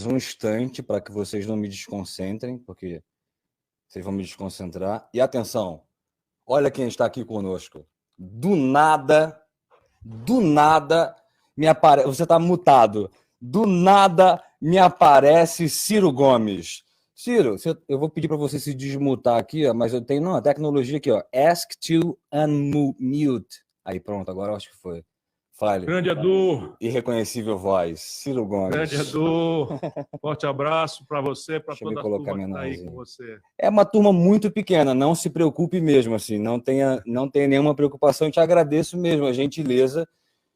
um instante para que vocês não me desconcentrem, porque vocês vão me desconcentrar. E atenção, olha quem está aqui conosco. Do nada, me aparece. Você está mutado. Do nada me aparece Ciro Gomes. Ciro, eu vou pedir para você se desmutar aqui, ó, mas eu tenho a tecnologia aqui, ó. Ask to unmute. Aí pronto, agora eu acho que foi. Fale. Grande Edu. Irreconhecível voz. Ciro Gomes. Grande Edu. Forte abraço para você, para toda a turma que está aí com você. É uma turma muito pequena, não se preocupe mesmo, assim, não tenha nenhuma preocupação. Eu te agradeço mesmo a gentileza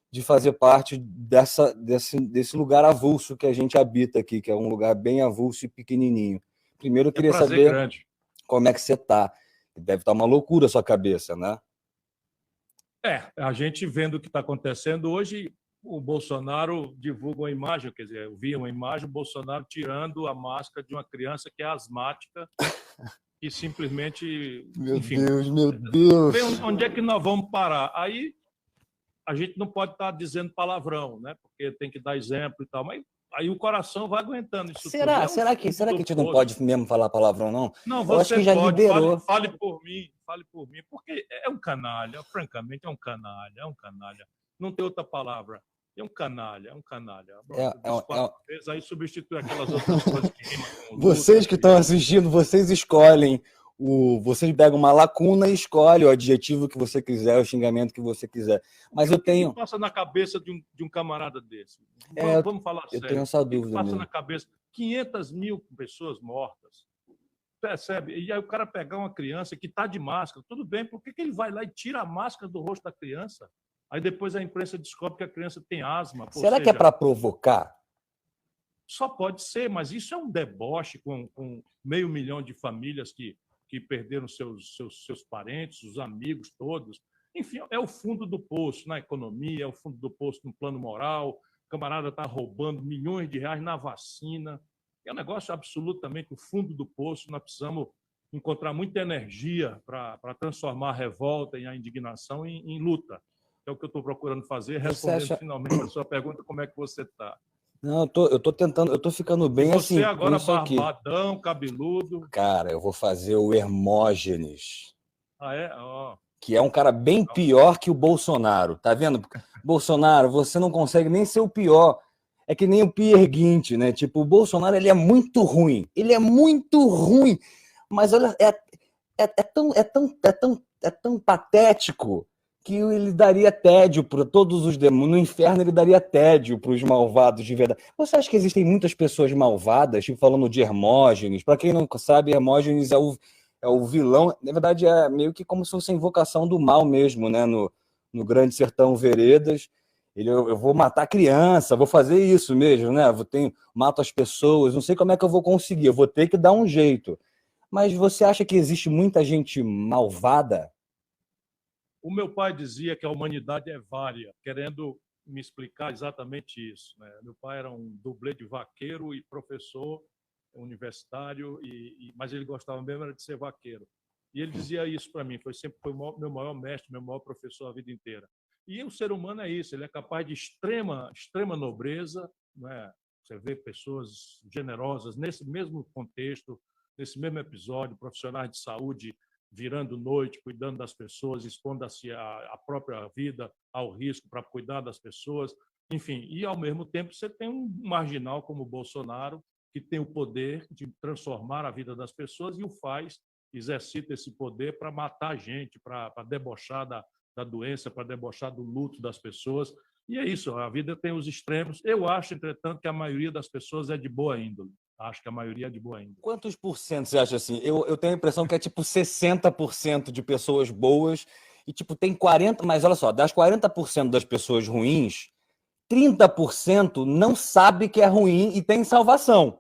de fazer parte desse lugar avulso que a gente habita aqui, que é um lugar bem avulso e pequenininho. Primeiro eu queria saber grande. Como é que você está. Deve estar uma loucura a sua cabeça, né? A gente vendo o que está acontecendo hoje, o Bolsonaro divulga uma imagem, quer dizer, eu vi uma imagem, o Bolsonaro tirando a máscara de uma criança que é asmática e simplesmente... Meu Deus! Onde é que nós vamos parar? Aí a gente não pode estar dizendo palavrão, né? Porque tem que dar exemplo e tal, mas aí o coração vai aguentando isso tudo. Será que a gente não pode mesmo falar palavrão, não? Não, você acho que já pode. liberou. Fale por mim, porque é um canalha, francamente, é um canalha. Não tem outra palavra. É um canalha. Aí substitui aquelas outras coisas que rimam com Vocês que estão assistindo, vocês escolhem. Vocês pegam uma lacuna e escolhem o adjetivo que você quiser, o xingamento que você quiser. Mas eu tenho... O que passa na cabeça de um camarada desse? Vamos falar sério. Eu tenho essa dúvida. O que passa na cabeça? 500 mil pessoas mortas. Percebe? E aí o cara pegar uma criança que está de máscara, tudo bem, por que ele vai lá e tira a máscara do rosto da criança? Aí depois a imprensa descobre que a criança tem asma. Será que é para provocar? Só pode ser, mas isso é um deboche com 500 mil de famílias que perderam seus parentes, os amigos todos. Enfim, é o fundo do poço na economia, é o fundo do poço no plano moral. O camarada está roubando milhões de reais na vacina. É um negócio absolutamente o fundo do poço. Nós precisamos encontrar muita energia para transformar a revolta e a indignação em luta. É o que eu estou procurando fazer, respondendo finalmente a sua pergunta, como é que você está. Não, eu tô tentando, eu tô ficando bem assim. Você agora barbadão, cabeludo. Cara, eu vou fazer o Hermógenes. Ah, é? Oh. Que é um cara bem pior que o Bolsonaro, tá vendo? Bolsonaro, você não consegue nem ser o pior. É que nem o Pierre Guinti, né? Tipo, o Bolsonaro, ele é muito ruim. Mas olha, é tão patético que ele daria tédio para todos os demônios. No inferno, ele daria tédio para os malvados de verdade. Você acha que existem muitas pessoas malvadas, tipo, falando de Hermógenes? Para quem não sabe, Hermógenes é o vilão. Na verdade, é meio que como se fosse a invocação do mal mesmo, né? No Grande Sertão Veredas. Eu vou matar criança, vou fazer isso mesmo, né? Mato as pessoas, não sei como é que eu vou conseguir, eu vou ter que dar um jeito. Mas você acha que existe muita gente malvada? O meu pai dizia que a humanidade é vária, querendo me explicar exatamente isso, né? Meu pai era um dublê de vaqueiro e professor universitário, mas ele gostava mesmo era de ser vaqueiro. E ele dizia isso para mim, foi meu maior mestre, meu maior professor a vida inteira. E o ser humano é isso, ele é capaz de extrema nobreza, né? Você vê pessoas generosas nesse mesmo contexto, nesse mesmo episódio, profissionais de saúde virando noite, cuidando das pessoas, expondo-se a própria vida ao risco para cuidar das pessoas. Enfim, e ao mesmo tempo você tem um marginal como o Bolsonaro, que tem o poder de transformar a vida das pessoas e o faz, exercita esse poder para matar gente, para debochar da doença, para debochar do luto das pessoas. E é isso, a vida tem os extremos. Eu acho, entretanto, que a maioria das pessoas é de boa índole. Acho que a maioria é de boa índole. Quantos por cento você acha assim? Eu tenho a impressão que é tipo 60% de pessoas boas e tipo tem 40%, mas olha só, das 40% das pessoas ruins, 30% não sabe que é ruim e tem salvação.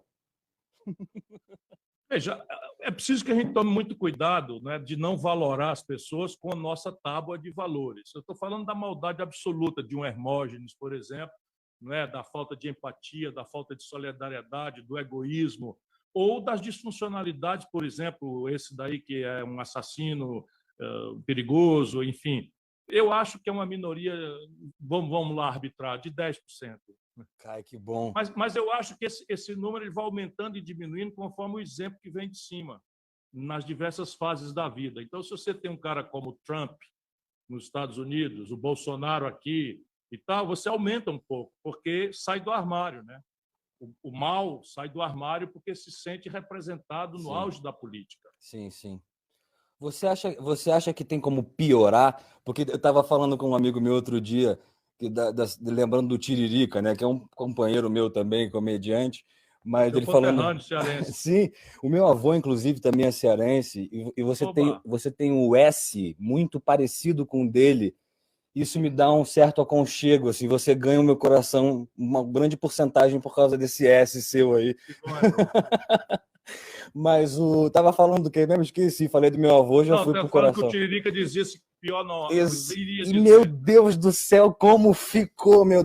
Veja, é preciso que a gente tome muito cuidado, né, de não valorar as pessoas com a nossa tábua de valores. Eu estou falando da maldade absoluta de um Hermógenes, por exemplo, né, da falta de empatia, da falta de solidariedade, do egoísmo, ou das disfuncionalidades, por exemplo, esse daí que é um assassino perigoso, enfim. Eu acho que é uma minoria, vamos lá arbitrar, de 10%. Cai, que bom. Mas eu acho que esse número ele vai aumentando e diminuindo conforme o exemplo que vem de cima, nas diversas fases da vida. Então, se você tem um cara como o Trump nos Estados Unidos, o Bolsonaro aqui e tal, você aumenta um pouco, porque sai do armário, né? O mal sai do armário porque se sente representado no Sim. auge da política. Sim, sim. Você acha que tem como piorar? Porque eu estava falando com um amigo meu outro dia, lembrando do Tiririca, né? Que é um companheiro meu também, comediante, mas Seu ele falando. conterrâneo cearense. Sim, o meu avô, inclusive, também é cearense, e você tem o S muito parecido com o dele. Isso me dá um certo aconchego, assim, você ganha o meu coração uma grande porcentagem por causa desse S seu aí. Que bom, Herói. Mas tava falando do que mesmo? Esqueci, falei do meu avô, já Não, fui tá pro falando que o coração. Tiririca dizia se pior não, iria E meu dizer. Deus do céu, como ficou, meu,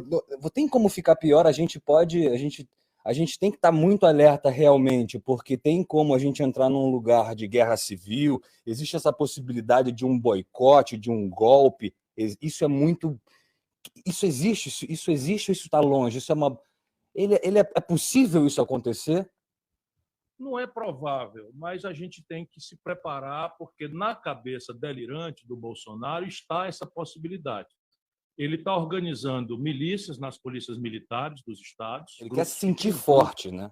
tem como ficar pior? A gente tem que estar muito alerta realmente, porque tem como a gente entrar num lugar de guerra civil, existe essa possibilidade de um boicote, de um golpe. Isso é muito, isso existe, isso está longe, isso é uma, é possível isso acontecer? Não é provável, mas a gente tem que se preparar, porque na cabeça delirante do Bolsonaro está essa possibilidade. Ele está organizando milícias nas polícias militares dos estados. Ele quer se sentir forte, né?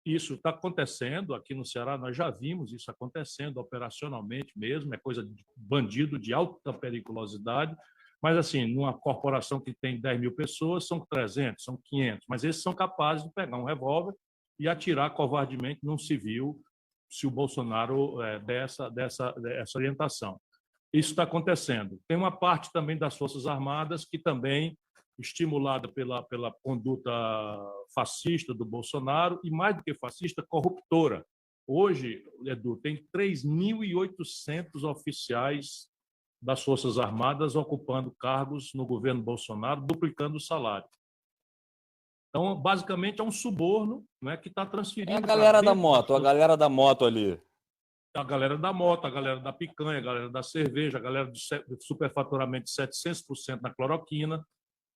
Isso está acontecendo aqui no Ceará, nós já vimos isso acontecendo operacionalmente mesmo, é coisa de bandido de alta periculosidade, mas assim, numa corporação que tem 10 mil pessoas, são 300, são 500, mas esses são capazes de pegar um revólver e atirar covardemente num civil se o Bolsonaro der essa orientação. Isso está acontecendo. Tem uma parte também das Forças Armadas que também, estimulada pela conduta fascista do Bolsonaro, e mais do que fascista, corruptora. Hoje, Edu, tem 3.800 oficiais das Forças Armadas ocupando cargos no governo Bolsonaro, duplicando o salário. Então, basicamente, é um suborno, né, que está transferindo... É a galera da moto, a galera da moto ali. A galera da moto, a galera da picanha, a galera da cerveja, a galera do superfaturamento de 700% na cloroquina,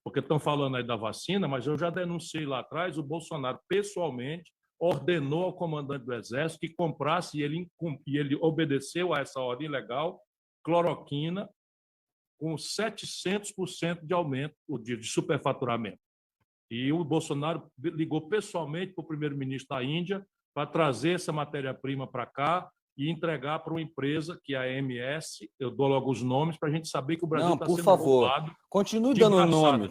porque estão falando aí da vacina, mas eu já denunciei lá atrás, o Bolsonaro pessoalmente ordenou ao comandante do Exército que comprasse, e ele obedeceu a essa ordem legal, cloroquina com 700% de aumento de superfaturamento. E o Bolsonaro ligou pessoalmente para o primeiro-ministro da Índia para trazer essa matéria-prima para cá e entregar para uma empresa, que é a MS, eu dou logo os nomes, para a gente saber que o Brasil está sendo roubado. Continue dando nome,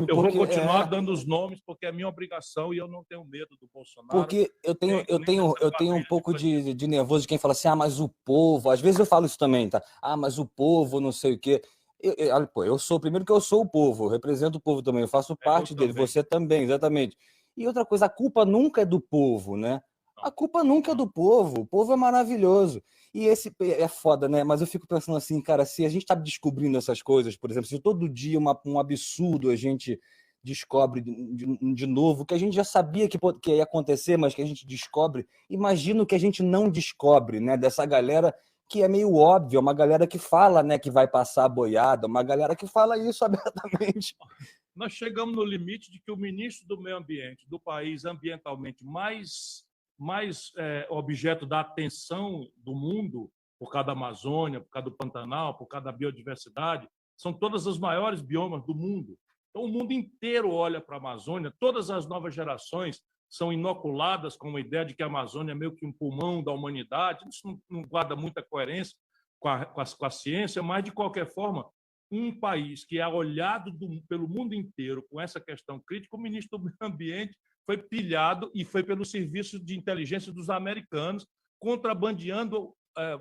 Eu vou continuar dando os nomes, porque é minha obrigação e eu não tenho medo do Bolsonaro. Porque eu tenho um pouco de nervoso de quem fala assim, mas o povo, às vezes eu falo isso também, tá? Mas o povo, não sei o quê. Eu sou, primeiro que eu sou o povo, eu represento o povo também, eu faço parte dele, você também, exatamente. E outra coisa, a culpa nunca é do povo, né? A culpa nunca é do povo, o povo é maravilhoso. E esse é foda, né? Mas eu fico pensando assim, cara, se a gente tá descobrindo essas coisas, por exemplo, se todo dia um absurdo a gente descobre de novo, que a gente já sabia que ia acontecer, mas que a gente descobre, imagina o que a gente não descobre, né? Dessa galera que é meio óbvio, uma galera que fala, né, que vai passar a boiada, uma galera que fala isso abertamente. Nós chegamos no limite de que o ministro do Meio Ambiente do país ambientalmente mais objeto da atenção do mundo, por causa da Amazônia, por causa do Pantanal, por causa da biodiversidade, são todas as maiores biomas do mundo. Então, o mundo inteiro olha para a Amazônia, todas as novas gerações são inoculadas com a ideia de que a Amazônia é meio que um pulmão da humanidade. Isso não guarda muita coerência com a ciência, mas, de qualquer forma, um país que é olhado pelo mundo inteiro com essa questão crítica, o ministro do Meio Ambiente foi pilhado e foi pelo serviço de inteligência dos americanos, contrabandeando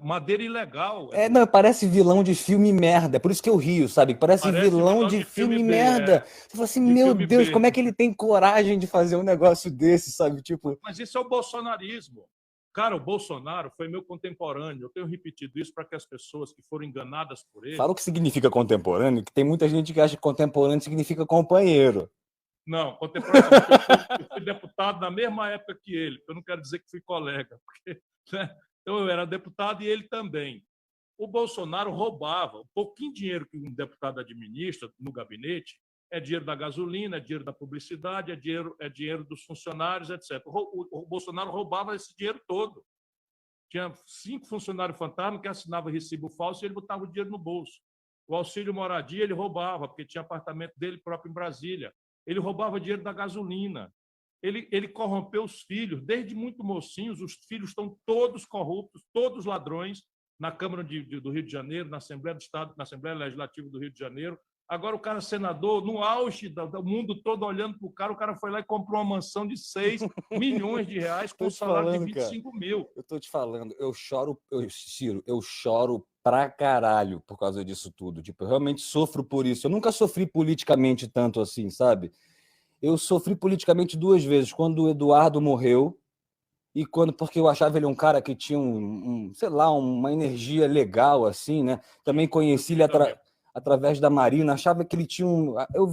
madeira ilegal. Não, parece vilão de filme merda, é por isso que eu rio, sabe? Parece vilão de filme merda. Você fala assim, meu Deus, como é que ele tem coragem de fazer um negócio desse, sabe? Tipo... Mas isso é o bolsonarismo. Cara, o Bolsonaro foi meu contemporâneo. Eu tenho repetido isso para que as pessoas que foram enganadas por ele... Fala o que significa contemporâneo, que tem muita gente que acha que contemporâneo significa companheiro. Não, contemporâneo, eu fui deputado na mesma época que ele, eu não quero dizer que fui colega, porque, né? Então eu era deputado e ele também. O Bolsonaro roubava um pouquinho de dinheiro que um deputado administra no gabinete, é dinheiro da gasolina, é dinheiro da publicidade, é dinheiro dos funcionários, etc. O Bolsonaro roubava esse dinheiro todo. Tinha 5 funcionários fantasma que assinavam recibo falso e ele botava o dinheiro no bolso. O auxílio moradia ele roubava, porque tinha apartamento dele próprio em Brasília. Ele roubava dinheiro da gasolina. Ele corrompeu os filhos, desde muito mocinhos, os filhos estão todos corruptos, todos ladrões, na Câmara do Rio de Janeiro, na Assembleia do Estado, na Assembleia Legislativa do Rio de Janeiro. Agora o cara senador, no auge do mundo todo olhando para o cara foi lá e comprou uma mansão de 6 milhões de reais com um salário de 25 mil. Eu tô te falando, Ciro, eu choro pra caralho por causa disso tudo. Tipo, eu realmente sofro por isso. Eu nunca sofri politicamente tanto assim, sabe? Eu sofri politicamente 2 vezes, quando o Eduardo morreu e porque eu achava ele um cara que tinha sei lá, uma energia legal, assim, né? Também conheci ele através da Marina, achava que ele tinha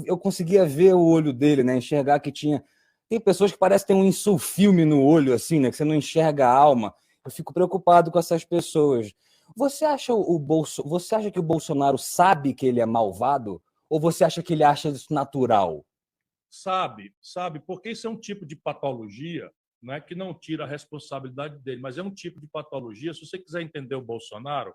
eu conseguia ver o olho dele, né? Enxergar que tinha... Tem pessoas que parecem ter um insulfilme no olho, assim, né? Que você não enxerga a alma. Eu fico preocupado com essas pessoas. Você acha que o Bolsonaro sabe que ele é malvado? Ou você acha que ele acha isso natural? Sabe, porque isso é um tipo de patologia, né, que não tira a responsabilidade dele, mas é um tipo de patologia. Se você quiser entender o Bolsonaro,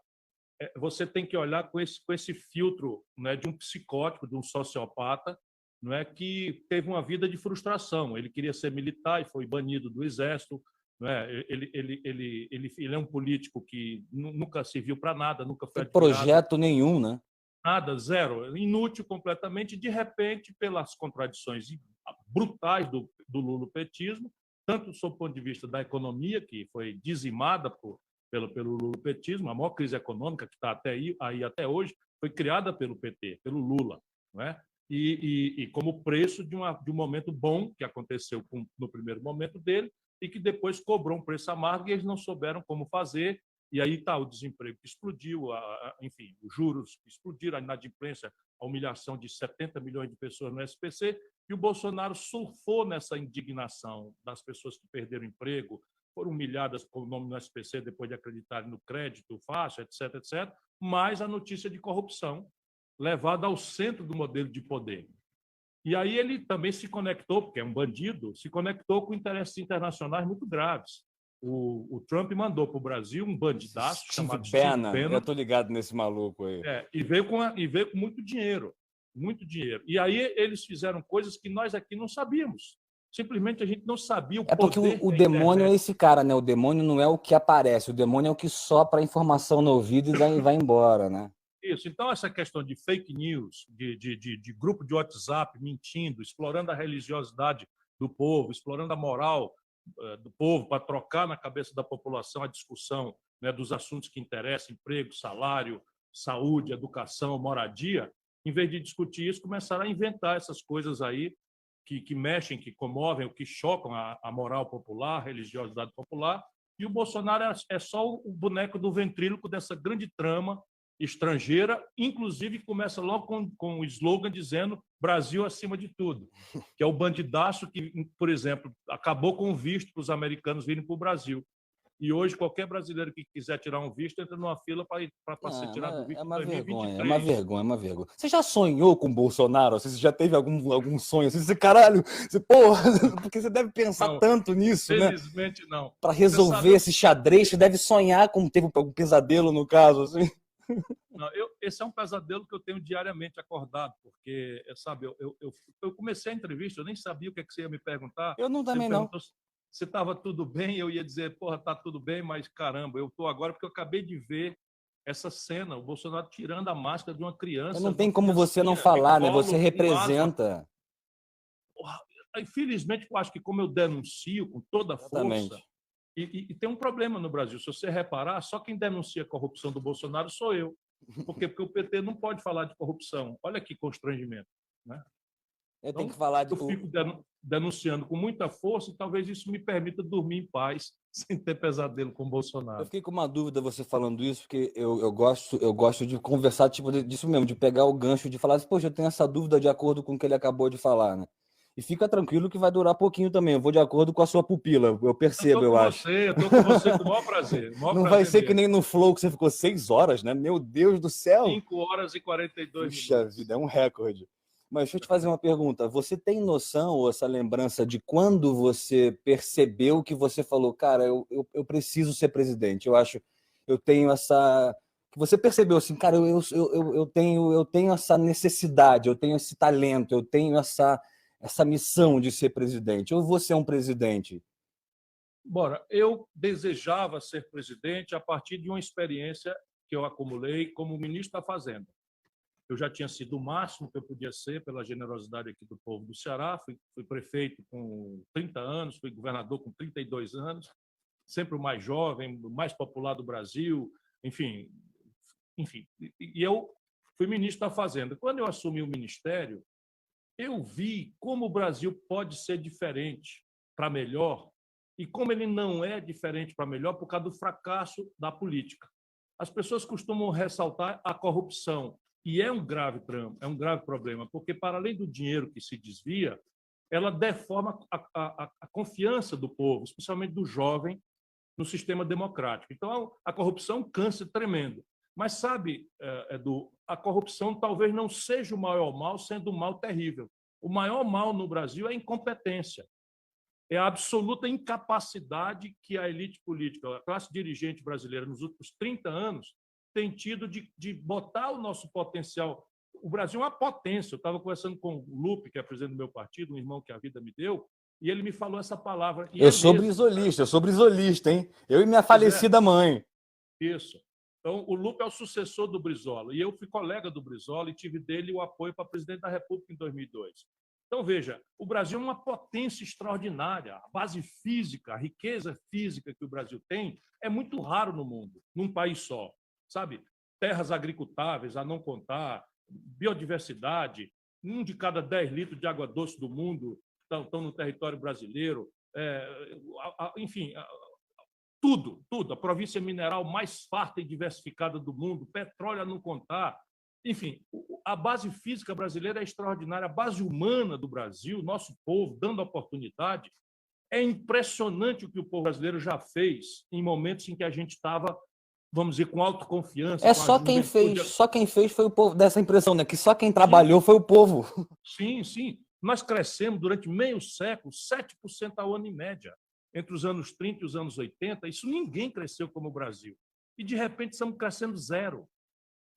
você tem que olhar com esse filtro, né, de um psicótico, de um sociopata, não é, que teve uma vida de frustração. Ele queria ser militar e foi banido do exército. Não é? Ele é um político que nunca serviu para nada, nunca foi admirado. Projeto nenhum, né? Nada, zero, inútil completamente. De repente, pelas contradições brutais do lulopetismo, tanto do ponto de vista da economia, que foi dizimada pelo lulopetismo, a maior crise econômica que está até hoje foi criada pelo PT, pelo Lula, não é? E como preço de um momento bom que aconteceu no primeiro momento dele e que depois cobrou um preço amargo e eles não souberam como fazer. E aí está o desemprego que explodiu, enfim, os juros que explodiram, a inadimplência, a humilhação de 70 milhões de pessoas no SPC, e o Bolsonaro surfou nessa indignação das pessoas que perderam emprego, foram humilhadas com o nome no SPC depois de acreditarem no crédito fácil, etc., etc., mais a notícia de corrupção levada ao centro do modelo de poder. E aí ele também se conectou, porque é um bandido, se conectou com interesses internacionais muito graves. O Trump mandou para o Brasil um bandidaço chamado Steve Bannon. Eu estou ligado nesse maluco aí. E veio com muito dinheiro, muito dinheiro. E aí eles fizeram coisas que nós aqui não sabíamos. Simplesmente a gente não sabia o poder. Porque o demônio é esse cara, né? O demônio não é o que aparece, o demônio é o que sopra a informação no ouvido e vai embora, né? Isso. Então, essa questão de fake news, de grupo de WhatsApp mentindo, explorando a religiosidade do povo, explorando a moral do povo para trocar na cabeça da população a discussão, né, dos assuntos que interessam, emprego, salário, saúde, educação, moradia, em vez de discutir isso, começaram a inventar essas coisas aí que mexem, que comovem, que chocam a moral popular, a religiosidade popular. E o Bolsonaro é só o boneco do ventríloco dessa grande trama estrangeira, inclusive começa logo com o slogan dizendo Brasil acima de tudo, que é o bandidaço que, por exemplo, acabou com o visto para os americanos virem para o Brasil. E hoje qualquer brasileiro que quiser tirar um visto entra numa fila para ser tirado do visto. É uma vergonha, é uma vergonha, é uma vergonha. Você já sonhou com o Bolsonaro? Você já teve algum sonho assim? Você, caralho, porra, porque você deve pensar não, tanto nisso, felizmente, né? não. Para resolver esse xadrez, você deve sonhar como teve algum pesadelo no caso, assim. Não, esse é um pesadelo que eu tenho diariamente acordado, porque, sabe, eu comecei a entrevista, eu nem sabia o que você ia me perguntar. Eu não também não. Se estava tudo bem, eu ia dizer, porra, tá tudo bem, mas caramba, eu estou agora porque eu acabei de ver essa cena, o Bolsonaro tirando a máscara de uma criança. Não tem como você não falar, né? Você representa. Infelizmente, eu acho que como eu denuncio com toda a força, e tem um problema no Brasil, se você reparar, só quem denuncia a corrupção do Bolsonaro sou eu. Por quê? Porque o PT não pode falar de corrupção. Olha que constrangimento, né? Eu tenho que falar de... Eu fico denunciando com muita força e talvez isso me permita dormir em paz sem ter pesadelo com o Bolsonaro. Eu fiquei com uma dúvida você falando isso, porque eu gosto de conversar tipo disso mesmo, de pegar o gancho, de falar assim, poxa, eu tenho essa dúvida de acordo com o que ele acabou de falar, né? E fica tranquilo que vai durar pouquinho também. Eu vou de acordo com a sua pupila, eu percebo, eu acho. Eu estou com você com o maior prazer. Não vai ser que nem no Flow, que você ficou 6 horas, né? Meu Deus do céu! 5 horas e 42 minutos. Puxa vida, é um recorde. Mas deixa eu te fazer uma pergunta. Você tem noção ou essa lembrança de quando você percebeu que você falou, cara, eu preciso ser presidente? Eu tenho essa. Que você percebeu assim, cara, eu tenho essa necessidade, eu tenho esse talento, eu tenho essa missão de ser presidente. Eu vou ser um presidente. Bora, eu desejava ser presidente a partir de uma experiência que eu acumulei como ministro da Fazenda. Eu já tinha sido o máximo que eu podia ser pela generosidade aqui do povo do Ceará. Fui prefeito com 30 anos, fui governador com 32 anos, sempre o mais jovem, o mais popular do Brasil, enfim. E eu fui ministro da Fazenda. Quando eu assumi o ministério, eu vi como o Brasil pode ser diferente para melhor e como ele não é diferente para melhor por causa do fracasso da política. As pessoas costumam ressaltar a corrupção, e é um grave problema, porque, para além do dinheiro que se desvia, ela deforma a confiança do povo, especialmente do jovem, no sistema democrático. Então, a corrupção é um câncer tremendo. Mas, sabe, Edu, a corrupção talvez não seja o maior mal, sendo um mal terrível. O maior mal no Brasil é a incompetência. É a absoluta incapacidade que a elite política, a classe dirigente brasileira, nos últimos 30 anos, tem tido de botar o nosso potencial. O Brasil é uma potência. Eu estava conversando com o Lupe, que é presidente do meu partido, um irmão que a vida me deu, e ele me falou essa palavra. Eu sou brisolista, hein? Eu e minha falecida mãe. Isso. Então, o Lupe é o sucessor do Brizola, e eu fui colega do Brizola e tive dele o apoio para presidente da República em 2002. Então, veja, o Brasil é uma potência extraordinária. A base física, a riqueza física que o Brasil tem é muito raro no mundo, num país só. Sabe? Terras agricultáveis, a não contar, biodiversidade, 1 de cada 10 litros de água doce do mundo estão no território brasileiro. Enfim, tudo. A província mineral mais farta e diversificada do mundo, petróleo a não contar. Enfim, a base física brasileira é extraordinária, a base humana do Brasil, nosso povo, dando oportunidade. É impressionante o que o povo brasileiro já fez em momentos em que a gente estava, vamos dizer, com autoconfiança. Só quem fez foi o povo, dessa impressão, né? Que só quem trabalhou foi o povo. Sim. Nós crescemos durante meio século, 7% ao ano em média, entre os anos 30 e os anos 80. Isso ninguém cresceu como o Brasil. E, de repente, estamos crescendo zero.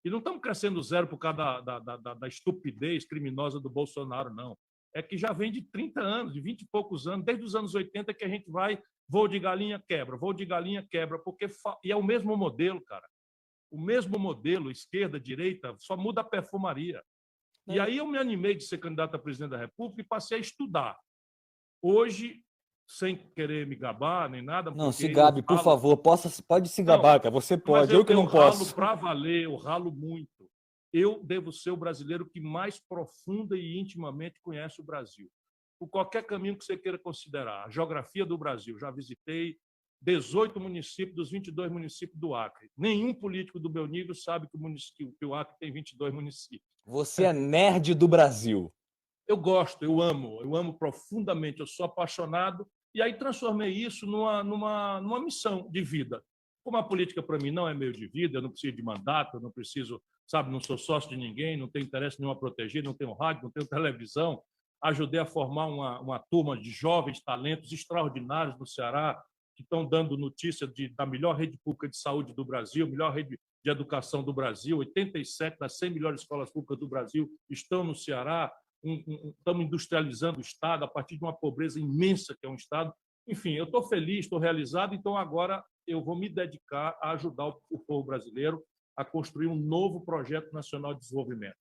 E não estamos crescendo zero por causa da estupidez criminosa do Bolsonaro, não. É que já vem de 30 anos, de 20 e poucos anos, desde os anos 80 que a gente vai, voo de galinha quebra, porque e é o mesmo modelo, cara. O mesmo modelo, esquerda, direita, só muda a perfumaria. E aí eu me animei de ser candidato a presidente da República e passei a estudar. Hoje, sem querer me gabar nem nada... Não, se gabe, por favor. Pode se gabar, cara. Você pode, eu que não posso. Eu ralo para valer, eu ralo muito. Eu devo ser o brasileiro que mais profunda e intimamente conhece o Brasil. Por qualquer caminho que você queira considerar. A geografia do Brasil. Já visitei 18 municípios dos 22 municípios do Acre. Nenhum político do meu nível sabe que o Acre tem 22 municípios. Você é nerd do Brasil. Eu gosto, eu amo profundamente, eu sou apaixonado. E aí transformei isso numa missão de vida. Como a política, para mim, não é meio de vida, eu não preciso de mandato, eu não preciso, sabe, não sou sócio de ninguém, não tenho interesse nenhum a proteger, não tenho rádio, não tenho televisão. Ajudei a formar uma turma de jovens talentos extraordinários no Ceará, que estão dando notícia da melhor rede pública de saúde do Brasil, melhor rede de educação do Brasil. 87 das 100 melhores escolas públicas do Brasil estão no Ceará. Estamos industrializando o Estado a partir de uma pobreza imensa que é um Estado. Enfim, eu estou feliz, estou realizado, então agora eu vou me dedicar a ajudar o povo brasileiro a construir um novo projeto nacional de desenvolvimento.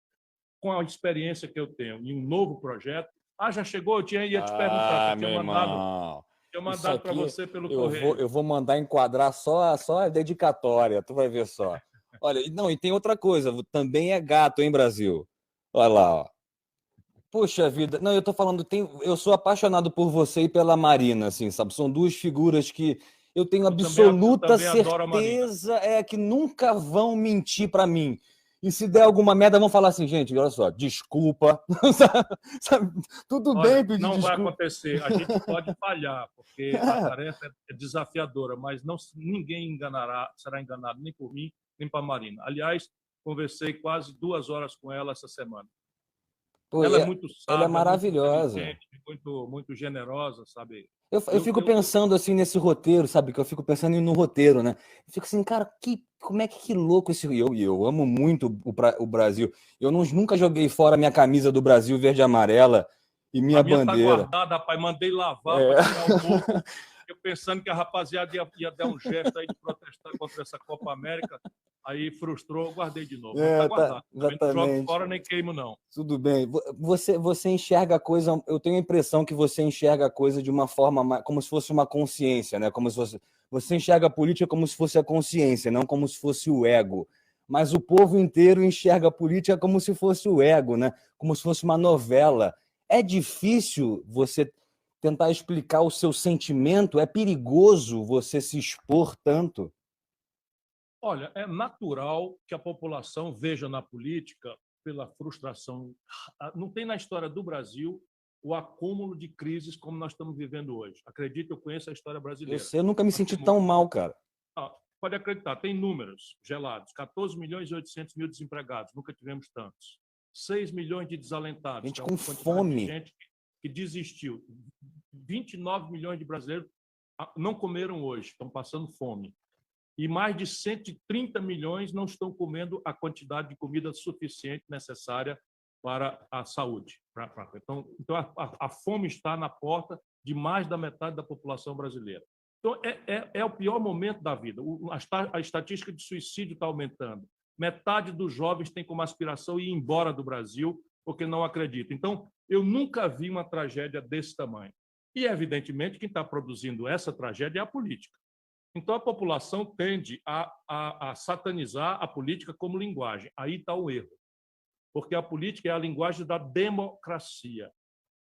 Com a experiência que eu tenho em um novo projeto... já chegou? Ia te perguntar, eu tinha mandado para você pelo correio. Eu vou mandar enquadrar só a dedicatória, tu vai ver só. Olha, não, e tem outra coisa, também é gato, hein, Brasil? Olha lá, ó. Poxa vida, não, eu tô falando, eu sou apaixonado por você e pela Marina, assim, sabe? São duas figuras que eu tenho absoluta certeza que nunca vão mentir para mim. E se der alguma merda, vão falar assim, gente, olha só, desculpa. Sabe? Tudo bem pedir não desculpa. Vai acontecer, a gente pode falhar, porque a tarefa é desafiadora, mas ninguém será enganado, nem por mim, nem para a Marina. Aliás, conversei quase 2 horas com ela essa semana. Pô, Ela é muito ela é sábia, muito maravilhosa. inteligente, muito generosa, sabe? Eu fico pensando assim nesse roteiro, sabe? Que eu fico pensando no roteiro, né? Eu fico assim, cara, como é que louco esse. Eu amo muito o Brasil. Eu nunca joguei fora minha camisa do Brasil verde e amarela e minha A minha tá bandeira. guardada, rapaz. Mandei lavar É. para tirar o mofo. Eu pensando que a rapaziada ia dar um gesto aí de protestar contra essa Copa América. Aí frustrou, guardei de novo. Mas tá guardado. Também não jogo Exatamente. fora nem queimo, não. Tudo bem. Você enxerga a coisa. Eu tenho a impressão que você enxerga a coisa de uma forma como se fosse uma consciência, né? Como se você enxerga a política como se fosse a consciência, não como se fosse o ego. Mas o povo inteiro enxerga a política como se fosse o ego, né? Como se fosse uma novela. É difícil você tentar explicar o seu sentimento? É perigoso você se expor tanto? Olha, é natural que a população veja na política, pela frustração. Não tem na história do Brasil o acúmulo de crises como nós estamos vivendo hoje. Acredito, eu conheço a história brasileira. Eu nunca me Nós senti temos tão mal, cara. Pode acreditar, tem números gelados: 14 milhões e 800 mil desempregados, nunca tivemos tantos. 6 milhões de desalentados, Gente que é com uma quantidade de fome. gente que desistiu. 29 milhões de brasileiros não comeram hoje, estão passando fome. E mais de 130 milhões não estão comendo a quantidade de comida suficiente necessária para a saúde. Então a fome está na porta de mais da metade da população brasileira. Então, é o pior momento da vida. A estatística de suicídio está aumentando. Metade dos jovens tem como aspiração ir embora do Brasil porque não acredita. Então, eu nunca vi uma tragédia desse tamanho. E, evidentemente, quem está produzindo essa tragédia é a política. Então, a população tende a satanizar a política como linguagem. Aí está o erro. Porque a política é a linguagem da democracia.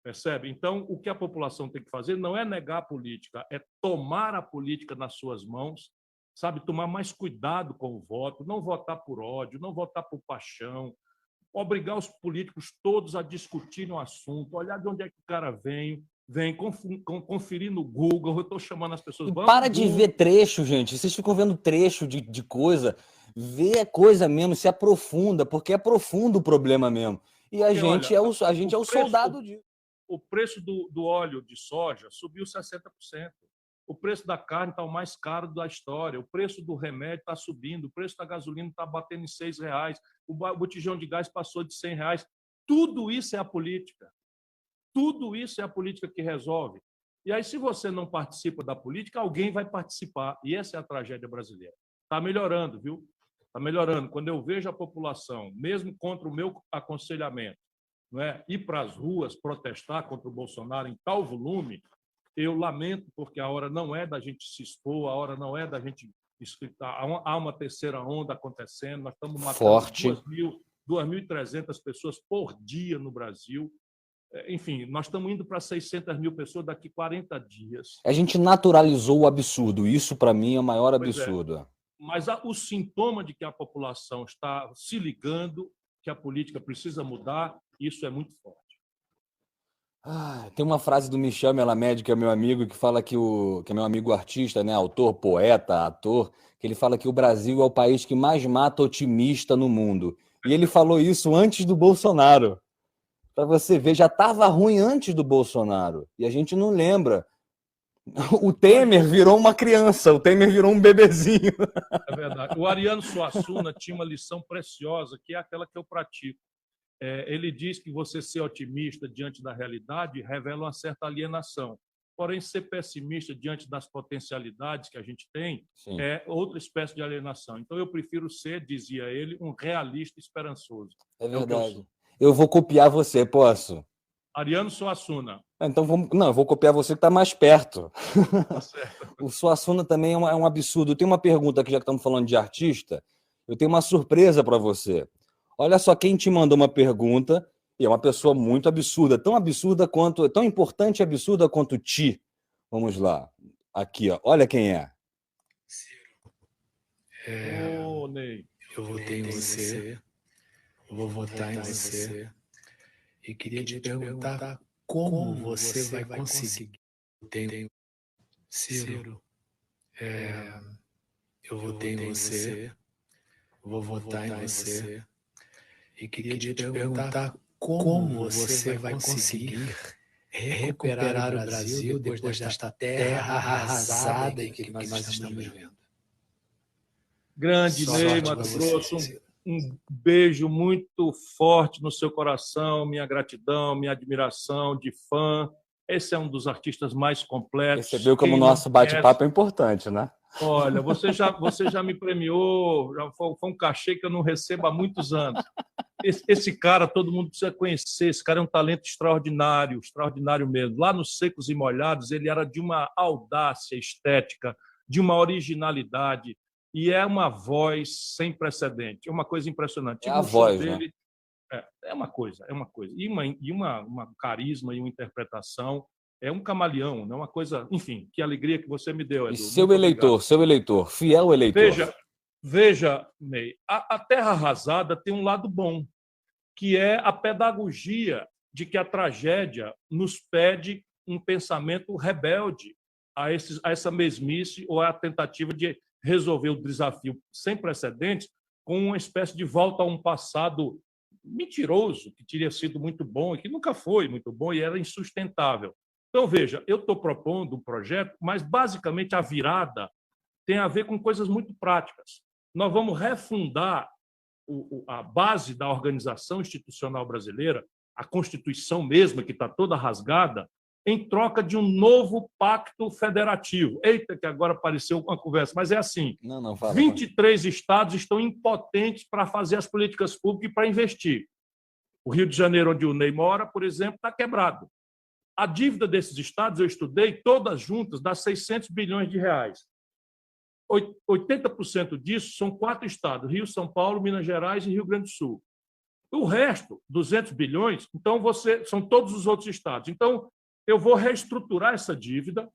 Percebe? Então, o que a população tem que fazer não é negar a política, é tomar a política nas suas mãos, sabe? Tomar mais cuidado com o voto, não votar por ódio, não votar por paixão, obrigar os políticos todos a discutirem o assunto, olhar de onde é que o cara vem conferir no Google. Eu estou chamando as pessoas. E para de ver trecho, gente. Vocês ficam vendo trecho de coisa. Vê a coisa mesmo, se aprofunda, porque é profundo o problema mesmo. E a gente Olha, é o soldado disso. O preço do óleo de soja subiu 60%. O preço da carne está o mais caro da história. O preço do remédio está subindo. O preço da gasolina está batendo em R$ 6. O botijão de gás passou de R$ 100. Tudo isso é a política. Tudo isso é a política que resolve. E aí, se você não participa da política, alguém vai participar. E essa é a tragédia brasileira. Está melhorando, viu? Está melhorando. Quando eu vejo a população, mesmo contra o meu aconselhamento, não é, ir para as ruas protestar contra o Bolsonaro em tal volume, eu lamento, porque a hora não é da gente se expor, a hora não é da gente explicar. Há uma terceira onda acontecendo, nós estamos matando 2.300 pessoas por dia no Brasil. Enfim, nós estamos indo para 600 mil pessoas daqui a 40 dias. A gente naturalizou o absurdo. Isso, para mim, é o maior absurdo. Mas o sintoma de que a população está se ligando, que a política precisa mudar, isso é muito forte. Tem uma frase do Michel Melamed, que é meu amigo, que fala que é meu amigo artista, né, autor, poeta, ator, que ele fala que o Brasil é o país que mais mata otimista no mundo. E ele falou isso antes do Bolsonaro. Para você ver, já estava ruim antes do Bolsonaro. E a gente não lembra. O Temer virou uma criança, o Temer virou um bebezinho. É verdade. O Ariano Suassuna tinha uma lição preciosa, que é aquela que eu pratico. Ele diz que você ser otimista diante da realidade revela uma certa alienação. Porém, ser pessimista diante das potencialidades que a gente tem Sim. é outra espécie de alienação. Então, eu prefiro ser, dizia ele, um realista esperançoso. É verdade. Eu vou copiar você, posso? Ariano Suassuna. Então, eu vou copiar você que está mais perto. Tá certo. O Suassuna também é um absurdo. Eu tenho uma pergunta aqui, já que estamos falando de artista. Eu tenho uma surpresa para você. Olha só quem te mandou uma pergunta, e é uma pessoa muito absurda, tão importante e absurda quanto Ti. Vamos lá. Aqui, ó. Olha quem é. Ciro, Ney. eu votei em você, vou votar em você, e queria te perguntar como você vai conseguir. Ciro, eu votei em você, vou votar em você, e queria te perguntar como você vai conseguir recuperar o Brasil depois desta terra arrasada em que nós estamos vivendo. Grande Ney Mato Grosso, um beijo muito forte no seu coração, minha gratidão, minha admiração de fã. Esse é um dos artistas mais completos. Percebeu como o nosso bate-papo é importante, né? Olha, você já me premiou, já foi um cachê que eu não recebo há muitos anos. Esse cara, todo mundo precisa conhecer. Esse cara é um talento extraordinário, extraordinário mesmo. Lá nos Secos e Molhados, ele era de uma audácia estética, de uma originalidade, e é uma voz sem precedente. É uma coisa impressionante. É a voz, né? É uma coisa. E uma carisma e uma interpretação. É um camaleão, não é uma coisa... Enfim, que alegria que você me deu, Edu. E seu eleitor, fiel eleitor. Veja, Ney, a Terra Arrasada tem um lado bom, que é a pedagogia de que a tragédia nos pede um pensamento rebelde a essa mesmice ou a tentativa de resolver o desafio sem precedentes com uma espécie de volta a um passado mentiroso, que teria sido muito bom e que nunca foi muito bom e era insustentável. Então, veja, eu estou propondo um projeto, mas, basicamente, a virada tem a ver com coisas muito práticas. Nós vamos refundar a base da organização institucional brasileira, a Constituição mesma, que está toda rasgada, em troca de um novo pacto federativo. Eita, que agora apareceu uma conversa, mas é assim. Não, fala. 23 estados estão impotentes para fazer as políticas públicas e para investir. O Rio de Janeiro, onde o Ney mora, por exemplo, está quebrado. A dívida desses estados, eu estudei, todas juntas, dá 600 bilhões de reais. 80% disso são 4 estados, Rio, São Paulo, Minas Gerais e Rio Grande do Sul. O resto, 200 bilhões, então são todos os outros estados. Então, eu vou reestruturar essa dívida,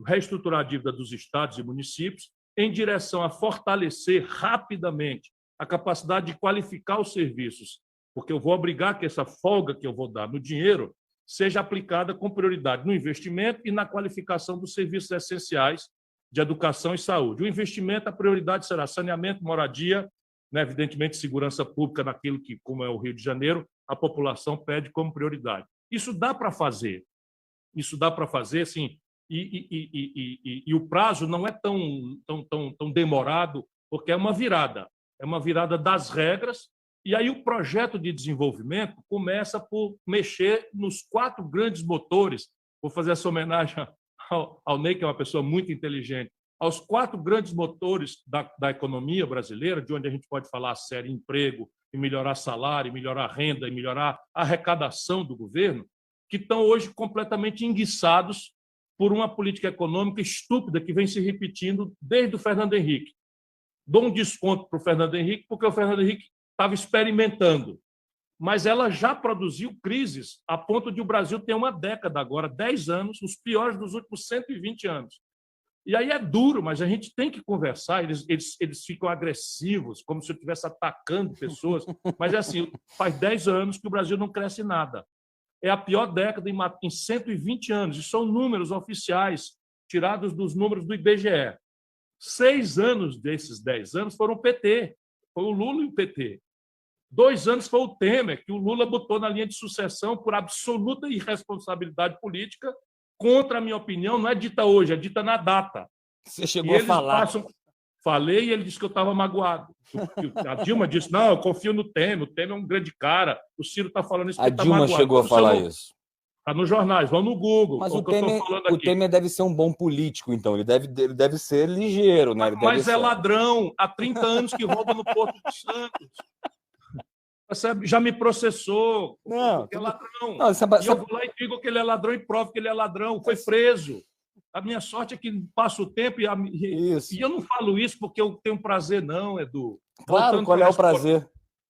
reestruturar a dívida dos estados e municípios, em direção a fortalecer rapidamente a capacidade de qualificar os serviços, porque eu vou obrigar que essa folga que eu vou dar no dinheiro seja aplicada com prioridade no investimento e na qualificação dos serviços essenciais de educação e saúde. O investimento, a prioridade será saneamento, moradia, né, evidentemente segurança pública naquilo que, como é o Rio de Janeiro, a população pede como prioridade. Isso dá para fazer. Isso dá para fazer, sim, e o prazo não é tão demorado, porque é uma virada das regras. E aí o projeto de desenvolvimento começa por mexer nos 4 grandes motores. Vou fazer essa homenagem ao Ney, que é uma pessoa muito inteligente, aos 4 grandes motores da economia brasileira, de onde a gente pode falar a série emprego, e melhorar salário, e melhorar renda, e melhorar a arrecadação do governo, que estão hoje completamente enguiçados por uma política econômica estúpida que vem se repetindo desde o Fernando Henrique. Dou um desconto para o Fernando Henrique, porque o Fernando Henrique estava experimentando, mas ela já produziu crises a ponto de o Brasil ter uma década agora, 10 anos, os piores dos últimos 120 anos. E aí é duro, mas a gente tem que conversar, eles ficam agressivos, como se eu estivesse atacando pessoas, mas é assim, faz 10 anos que o Brasil não cresce nada. É a pior década em 120 anos, e são números oficiais, tirados dos números do IBGE. 6 anos desses 10 anos foram o PT, foi o Lula e o PT. 2 anos foi o Temer, que o Lula botou na linha de sucessão por absoluta irresponsabilidade política, contra a minha opinião, não é dita hoje, é dita na data. Você chegou a falar. Falei e ele disse que eu estava magoado. A Dilma disse, não, eu confio no Temer, o Temer é um grande cara, o Ciro está falando isso porque está magoado. A Dilma chegou a falar isso. Está nos jornais, vão no Google. Mas o Temer deve ser um bom político, então. Ele deve ser ligeiro, né? Mas é ladrão. Há 30 anos que rouba no Porto de Santos. Já me processou. Não, porque é ladrão. Não, e eu vou lá e digo que ele é ladrão e provo que ele é ladrão. Foi preso. A minha sorte é que passa o tempo e eu não falo isso porque eu tenho prazer, não, Edu. Claro, qual é o prazer?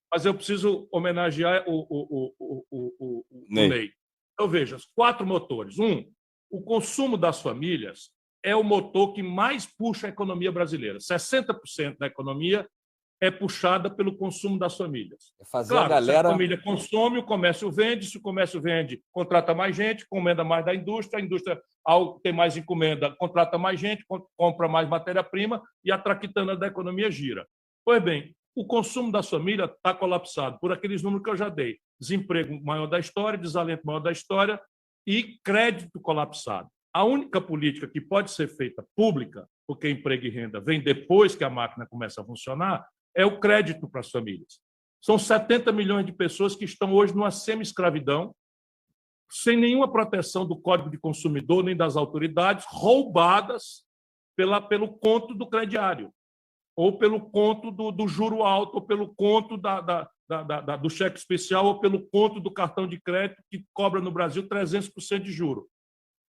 Mas eu preciso homenagear o Ney. Então, veja, 4 motores. O consumo das famílias é o motor que mais puxa a economia brasileira. 60% da economia é puxada pelo consumo das famílias. Fazer a galera... Se a família consome, o comércio vende, se o comércio vende, contrata mais gente, encomenda mais da indústria, a indústria, ao ter mais encomenda, contrata mais gente, compra mais matéria-prima e a traquitana da economia gira. Pois bem, O consumo das famílias está colapsado por aqueles números que eu já dei. Desemprego maior da história, desalento maior da história e crédito colapsado. A única política que pode ser feita pública, porque emprego e renda vem depois que a máquina começa a funcionar, é o crédito para as famílias. São 70 milhões de pessoas que estão hoje numa semi-escravidão, sem nenhuma proteção do Código de Consumidor nem das autoridades, roubadas pelo conto do crediário, ou pelo conto do juro alto, ou pelo conto do cheque especial, ou pelo conto do cartão de crédito, que cobra no Brasil 300% de juro.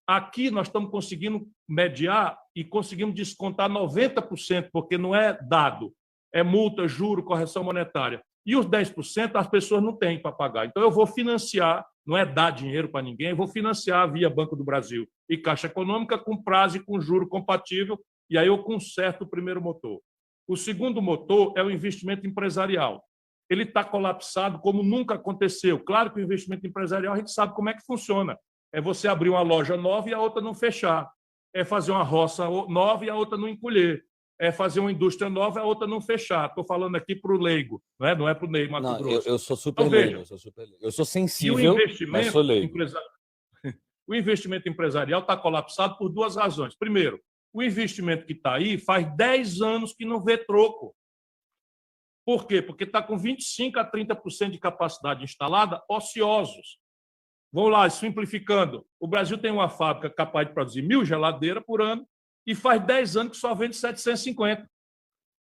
Aqui nós estamos conseguindo mediar e conseguimos descontar 90%, porque não é dado, é multa, juro, correção monetária. E os 10% as pessoas não têm para pagar. Então, eu vou financiar, não é dar dinheiro para ninguém, eu vou financiar via Banco do Brasil e Caixa Econômica com prazo e com juro compatível, e aí eu conserto o primeiro motor. O segundo motor é o investimento empresarial. Ele está colapsado como nunca aconteceu. Claro que o investimento empresarial a gente sabe como é que funciona. É você abrir uma loja nova e a outra não fechar. É fazer uma roça nova e a outra não encolher. É fazer uma indústria nova e a outra não fechar. Estou falando aqui para o leigo, não é para o Ney Mato Grosso. Eu sou super leigo. Eu sou sensível, mas sou leigo. O investimento empresarial está colapsado por duas razões. Primeiro, o investimento que está aí faz 10 anos que não vê troco. Por quê? Porque está com 25% a 30% de capacidade instalada, ociosos. Vamos lá, simplificando. O Brasil tem uma fábrica capaz de produzir 1.000 geladeiras por ano e faz 10 anos que só vende 750.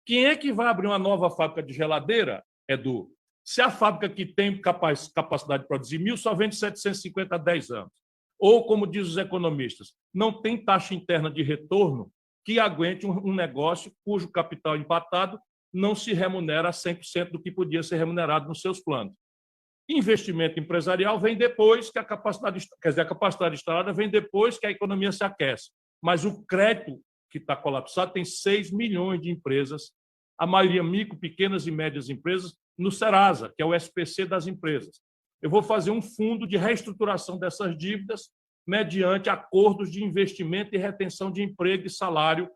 Quem é que vai abrir uma nova fábrica de geladeira, Edu? Se a fábrica que tem capacidade de produzir 1.000 só vende 750 há 10 anos. Ou, como dizem os economistas, não tem taxa interna de retorno que aguente um negócio cujo capital empatado não se remunera a 100% do que podia ser remunerado nos seus planos. Investimento empresarial vem depois que a capacidade instalada vem depois que a economia se aquece. Mas o crédito que está colapsado tem 6 milhões de empresas, a maioria micro, pequenas e médias empresas, no Serasa, que é o SPC das empresas. Eu vou fazer um fundo de reestruturação dessas dívidas mediante acordos de investimento e retenção de emprego e salário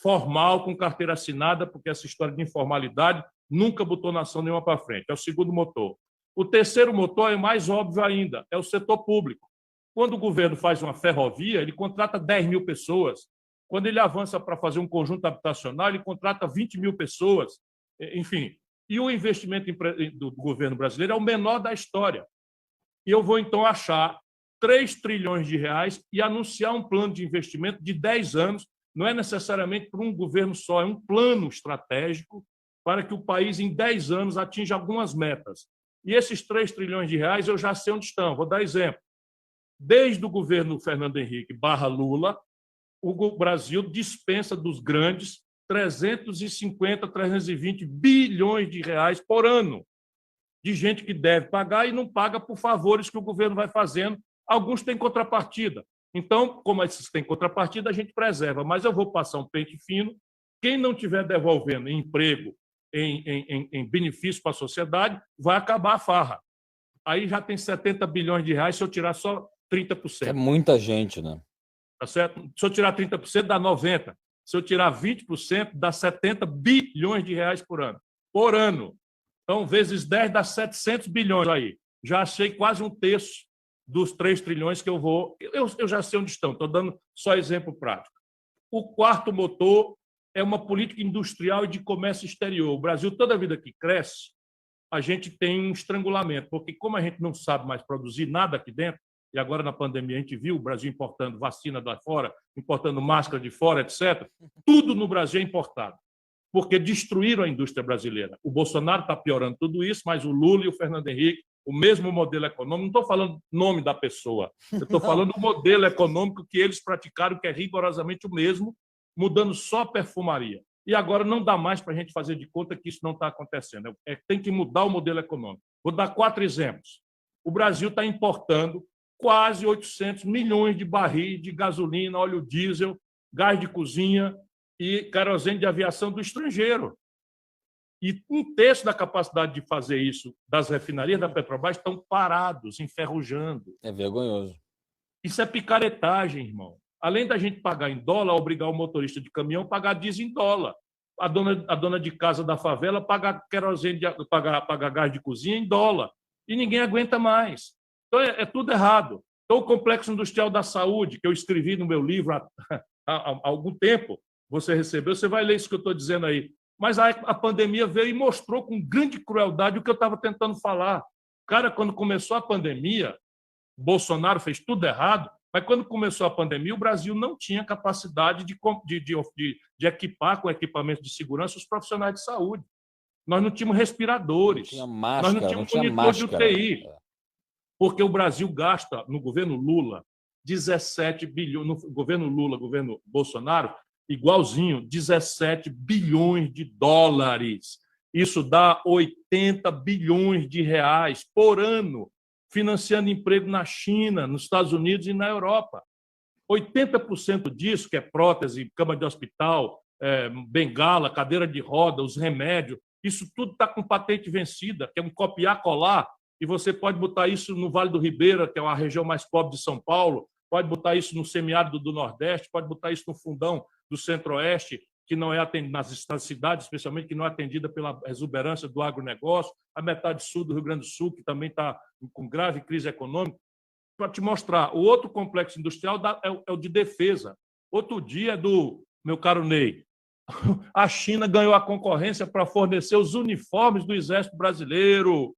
formal, com carteira assinada, porque essa história de informalidade nunca botou nação nenhuma para frente. É o segundo motor. O terceiro motor é mais óbvio ainda, é o setor público. Quando o governo faz uma ferrovia, ele contrata 10 mil pessoas. Quando ele avança para fazer um conjunto habitacional, ele contrata 20 mil pessoas. Enfim, e o investimento do governo brasileiro é o menor da história. E eu vou, então, achar 3 trilhões de reais e anunciar um plano de investimento de 10 anos. Não é necessariamente para um governo só, é um plano estratégico para que o país, em 10 anos, atinja algumas metas. E esses 3 trilhões de reais eu já sei onde estão. Vou dar exemplo. Desde o governo Fernando Henrique / Lula, o Brasil dispensa dos grandes 350, 320 bilhões de reais por ano de gente que deve pagar e não paga por favores que o governo vai fazendo. Alguns têm contrapartida. Então, como esses têm contrapartida, a gente preserva. Mas eu vou passar um pente fino. Quem não estiver devolvendo em emprego, em benefício para a sociedade, vai acabar a farra. Aí já tem 70 bilhões de reais se eu tirar só 30%. É muita gente, né? Tá certo? Se eu tirar 30%, dá 90%. Se eu tirar 20%, dá 70 bilhões de reais por ano. Por ano. Então, vezes 10 dá 700 bilhões aí. Já achei quase um terço dos 3 trilhões que eu vou... Eu já sei onde estão, estou dando só exemplo prático. O quarto motor é uma política industrial e de comércio exterior. O Brasil, toda a vida que cresce, a gente tem um estrangulamento, porque como a gente não sabe mais produzir nada aqui dentro, e agora na pandemia a gente viu o Brasil importando vacina de fora, importando máscara de fora, etc. Tudo no Brasil é importado, porque destruíram a indústria brasileira. O Bolsonaro está piorando tudo isso, mas o Lula e o Fernando Henrique, o mesmo modelo econômico, não estou falando o nome da pessoa, eu estou falando do modelo econômico que eles praticaram, que é rigorosamente o mesmo, mudando só a perfumaria. E agora não dá mais para a gente fazer de conta que isso não está acontecendo. Tem que mudar o modelo econômico. Vou dar 4 exemplos. O Brasil está importando quase 800 milhões de barris de gasolina, óleo diesel, gás de cozinha e querosene de aviação do estrangeiro. E um terço da capacidade de fazer isso das refinarias da Petrobras estão parados, enferrujando. É vergonhoso. Isso é picaretagem, irmão. Além da gente pagar em dólar, obrigar o motorista de caminhão a pagar diesel em dólar. a dona de casa da favela paga querosene, paga gás de cozinha em dólar. E ninguém aguenta mais. Então, é tudo errado. Então, o Complexo Industrial da Saúde, que eu escrevi no meu livro há algum tempo, você recebeu, você vai ler isso que eu estou dizendo aí. Mas a pandemia veio e mostrou com grande crueldade o que eu estava tentando falar. Cara, quando começou a pandemia, Bolsonaro fez tudo errado, mas quando começou a pandemia, o Brasil não tinha capacidade de equipar com equipamento de segurança os profissionais de saúde. Nós não tínhamos respiradores, Não tinha máscara, nós não tínhamos monitor de UTI, porque o Brasil gasta, no governo Lula, 17 bilhões, no governo Lula, governo Bolsonaro, igualzinho, 17 bilhões de dólares. Isso dá 80 bilhões de reais por ano, financiando emprego na China, nos Estados Unidos e na Europa. 80% disso, que é prótese, cama de hospital, bengala, cadeira de roda, os remédios, isso tudo está com patente vencida, que é um copiar-colar, e você pode botar isso no Vale do Ribeira, que é a região mais pobre de São Paulo, pode botar isso no semiárido do Nordeste, pode botar isso no fundão do Centro-Oeste, que não é atendido nas cidades, especialmente, que não é atendida pela exuberância do agronegócio, a metade sul do Rio Grande do Sul, que também está com grave crise econômica. Para te mostrar, o outro complexo industrial é o de defesa. Outro dia, do meu caro Ney, a China ganhou a concorrência para fornecer os uniformes do Exército Brasileiro.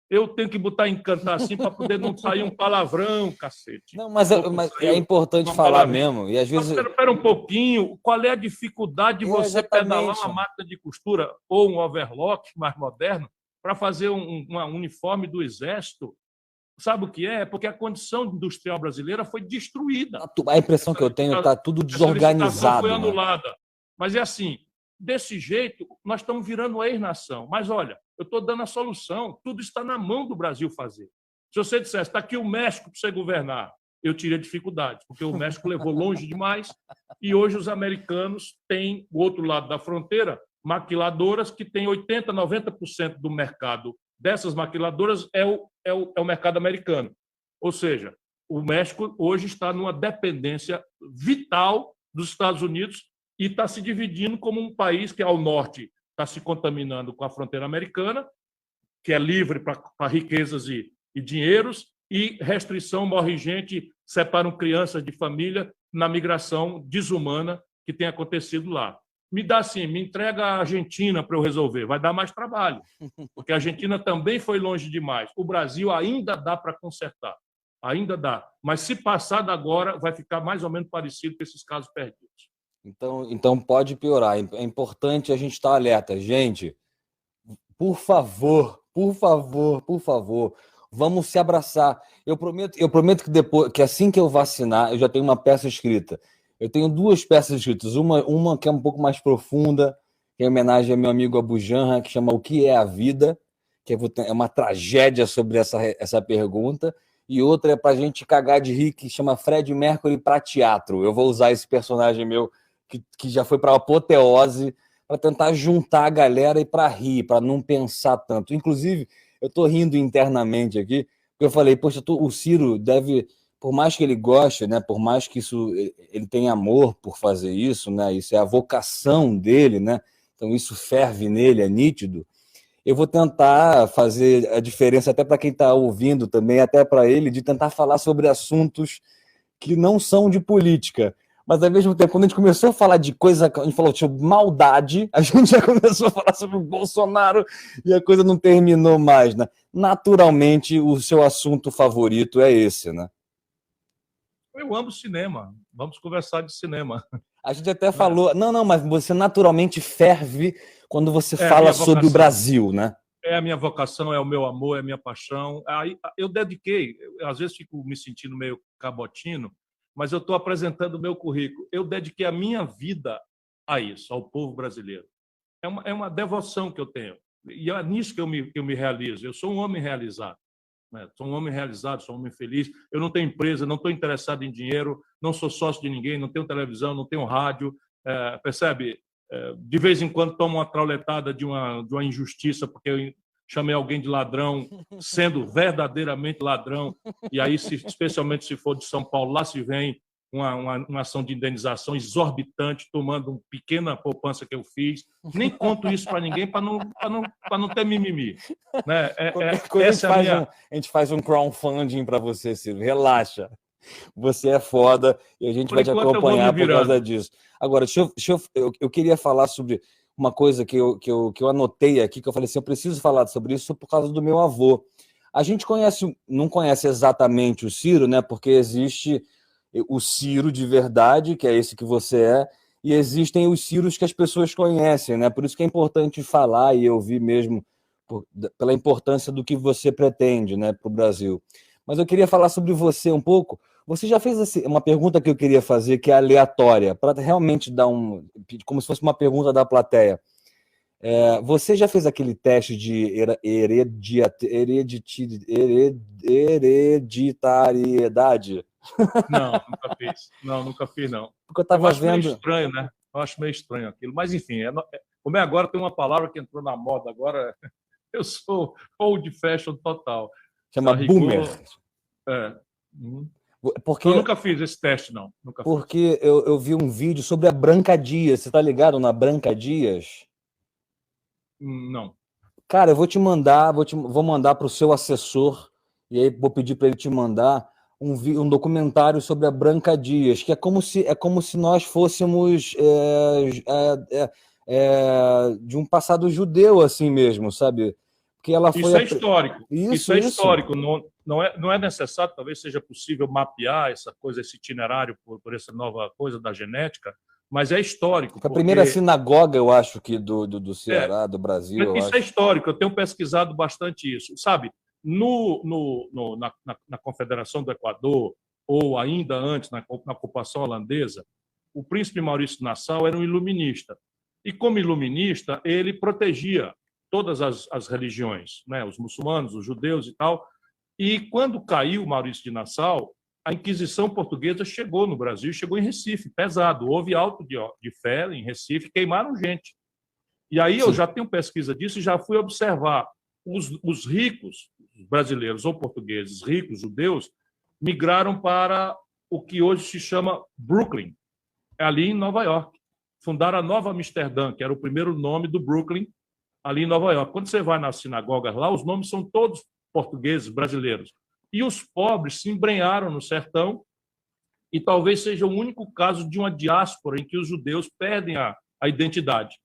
Eu tenho que botar em cantar assim para poder não sair um palavrão, cacete. Não, mas é importante falar mesmo. E às vezes... Espera um pouquinho. Qual é a dificuldade de você pedalar uma máquina de costura ou um overlock mais moderno para fazer um uniforme do Exército? Sabe o que é? Porque a condição industrial brasileira foi destruída. A impressão que eu tenho está tudo desorganizado. Foi anulada. Né? Mas é assim, desse jeito, nós estamos virando ex-nação. Mas olha, eu estou dando a solução. Tudo está na mão do Brasil fazer. Se você dissesse, está aqui o México para você governar, eu teria dificuldade, porque o México levou longe demais e hoje os americanos têm, o outro lado da fronteira, maquiladoras que têm 80%, 90% do mercado dessas maquiladoras é o mercado americano. Ou seja, o México hoje está numa dependência vital dos Estados Unidos e está se dividindo como um país que, ao norte, está se contaminando com a fronteira americana, que é livre para riquezas e dinheiros, e restrição, morre gente, separam crianças de família na migração desumana que tem acontecido lá. Me dá assim, me entrega a Argentina para eu resolver, vai dar mais trabalho, porque a Argentina também foi longe demais. O Brasil ainda dá para consertar, ainda dá, mas se passar da agora, vai ficar mais ou menos parecido com esses casos perdidos. Então pode piorar. É importante a gente estar alerta. Gente, por favor, vamos se abraçar. Eu prometo que assim que eu vacinar, eu já tenho uma peça escrita. Eu tenho duas peças escritas. Uma que é um pouco mais profunda, que é em homenagem ao meu amigo Abu Janra, que chama O que é a Vida, que é uma tragédia sobre essa pergunta. E outra é para a gente cagar de rir, que chama Fred Mercury para teatro. Eu vou usar esse personagem meu, que já foi para a apoteose, para tentar juntar a galera e para rir, para não pensar tanto. Inclusive, eu estou rindo internamente aqui, porque eu falei, poxa, o Ciro deve, por mais que ele goste, né, por mais que ele tenha amor por fazer isso, né, isso é a vocação dele, né, então isso ferve nele, é nítido. Eu vou tentar fazer a diferença até para quem está ouvindo também, até para ele, de tentar falar sobre assuntos que não são de política. Mas, ao mesmo tempo, quando a gente começou a falar de coisa, a gente falou sobre maldade, a gente já começou a falar sobre o Bolsonaro e a coisa não terminou mais, né? Naturalmente, o seu assunto favorito é esse, né? Eu amo cinema. Vamos conversar de cinema. A gente até falou... Não, mas você naturalmente ferve quando você fala sobre o Brasil, né? É a minha vocação, é o meu amor, é a minha paixão. Aí eu dediquei, às vezes fico me sentindo meio cabotino, mas eu estou apresentando o meu currículo. Eu dediquei a minha vida a isso, ao povo brasileiro. É uma devoção que eu tenho. E é nisso que eu me realizo. Eu sou um homem realizado. Né? Sou um homem realizado, sou um homem feliz. Eu não tenho empresa, não estou interessado em dinheiro, não sou sócio de ninguém, não tenho televisão, não tenho rádio. Percebe? De vez em quando tomo uma trauletada de uma injustiça, porque eu chamei alguém de ladrão, sendo verdadeiramente ladrão, e aí, especialmente se for de São Paulo, lá se vem uma ação de indenização exorbitante, tomando uma pequena poupança que eu fiz. Nem conto isso para ninguém, para não ter mimimi. Né? A gente faz um crowdfunding para você, Silvio. Relaxa. Você é foda e a gente vai te acompanhar por causa disso. Agora, eu queria falar sobre uma coisa que eu anotei aqui, que eu falei assim, eu preciso falar sobre isso por causa do meu avô. A gente não conhece exatamente o Ciro, né? Porque existe o Ciro de verdade, que é esse que você é, e existem os Ciros que as pessoas conhecem, né? Por isso que é importante falar e ouvir mesmo pela importância do que você pretende, né, para o Brasil. Mas eu queria falar sobre você um pouco. Você já fez uma pergunta que eu queria fazer, que é aleatória, para realmente dar como se fosse uma pergunta da plateia. Você já fez aquele teste de hereditariedade? Não, nunca fiz. Nunca fiz, não. Porque eu acho meio estranho, né? Eu acho meio estranho aquilo. Mas, enfim, como agora tem uma palavra que entrou na moda, agora eu sou old fashion total. Chama boomer. Porque eu nunca fiz esse teste, não. Porque eu vi um vídeo sobre a Branca Dias. Você tá ligado na Branca Dias? Não. Cara, eu vou te mandar, vou mandar para o seu assessor, e aí vou pedir para ele te mandar um documentário sobre a Branca Dias, que é como se nós fôssemos de um passado judeu, assim mesmo, sabe? Porque ela foi isso é histórico. Isso é histórico. Não é necessário, talvez seja possível mapear esse itinerário por essa nova coisa da genética, mas é histórico. Foi a primeira sinagoga, eu acho, que do Ceará, do Brasil. Isso é histórico, eu tenho pesquisado bastante isso. Sabe, na Confederação do Equador, ou ainda antes, na ocupação holandesa, o príncipe Maurício de Nassau era um iluminista. E, como iluminista, ele protegia todas as religiões, né? Os muçulmanos, os judeus e tal. E, quando caiu Maurício de Nassau, a Inquisição portuguesa chegou no Brasil, chegou em Recife, pesado. Houve auto de fé em Recife, queimaram gente. E aí eu já tenho pesquisa disso e já fui observar os ricos brasileiros ou portugueses, ricos judeus, migraram para o que hoje se chama Brooklyn, ali em Nova York. Fundaram a Nova Amsterdã, que era o primeiro nome do Brooklyn, ali em Nova York. Quando você vai nas sinagogas lá, os nomes são todos portugueses, brasileiros. E os pobres se embrenharam no sertão, e talvez seja o único caso de uma diáspora em que os judeus perdem a identidade.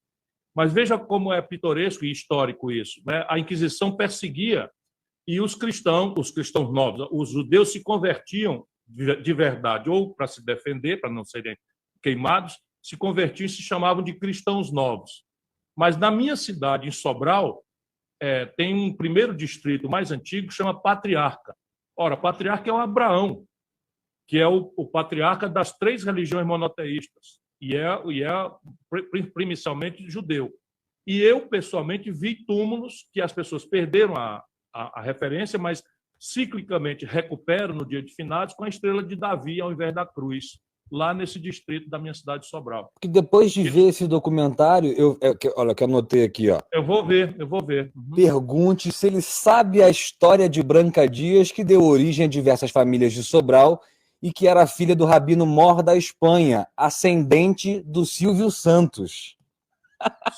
Mas veja como é pitoresco e histórico isso, né? A Inquisição perseguia, e os cristãos novos, os judeus se convertiam de verdade, ou para se defender, para não serem queimados, se convertiam e se chamavam de cristãos novos. Mas na minha cidade, em Sobral, tem um primeiro distrito mais antigo que chama Patriarca. Ora, Patriarca é o Abraão, que é o patriarca das 3 religiões monoteístas, e é primicialmente judeu. E eu, pessoalmente, vi túmulos que as pessoas perderam a referência, mas ciclicamente recuperam no dia de finados com a estrela de Davi ao invés da cruz, lá nesse distrito da minha cidade de Sobral. Porque depois de ver esse documentário, olha, que eu anotei aqui, ó. Eu vou ver. Uhum. Pergunte se ele sabe a história de Branca Dias, que deu origem a diversas famílias de Sobral e que era filha do Rabino Mor da Espanha, ascendente do Silvio Santos.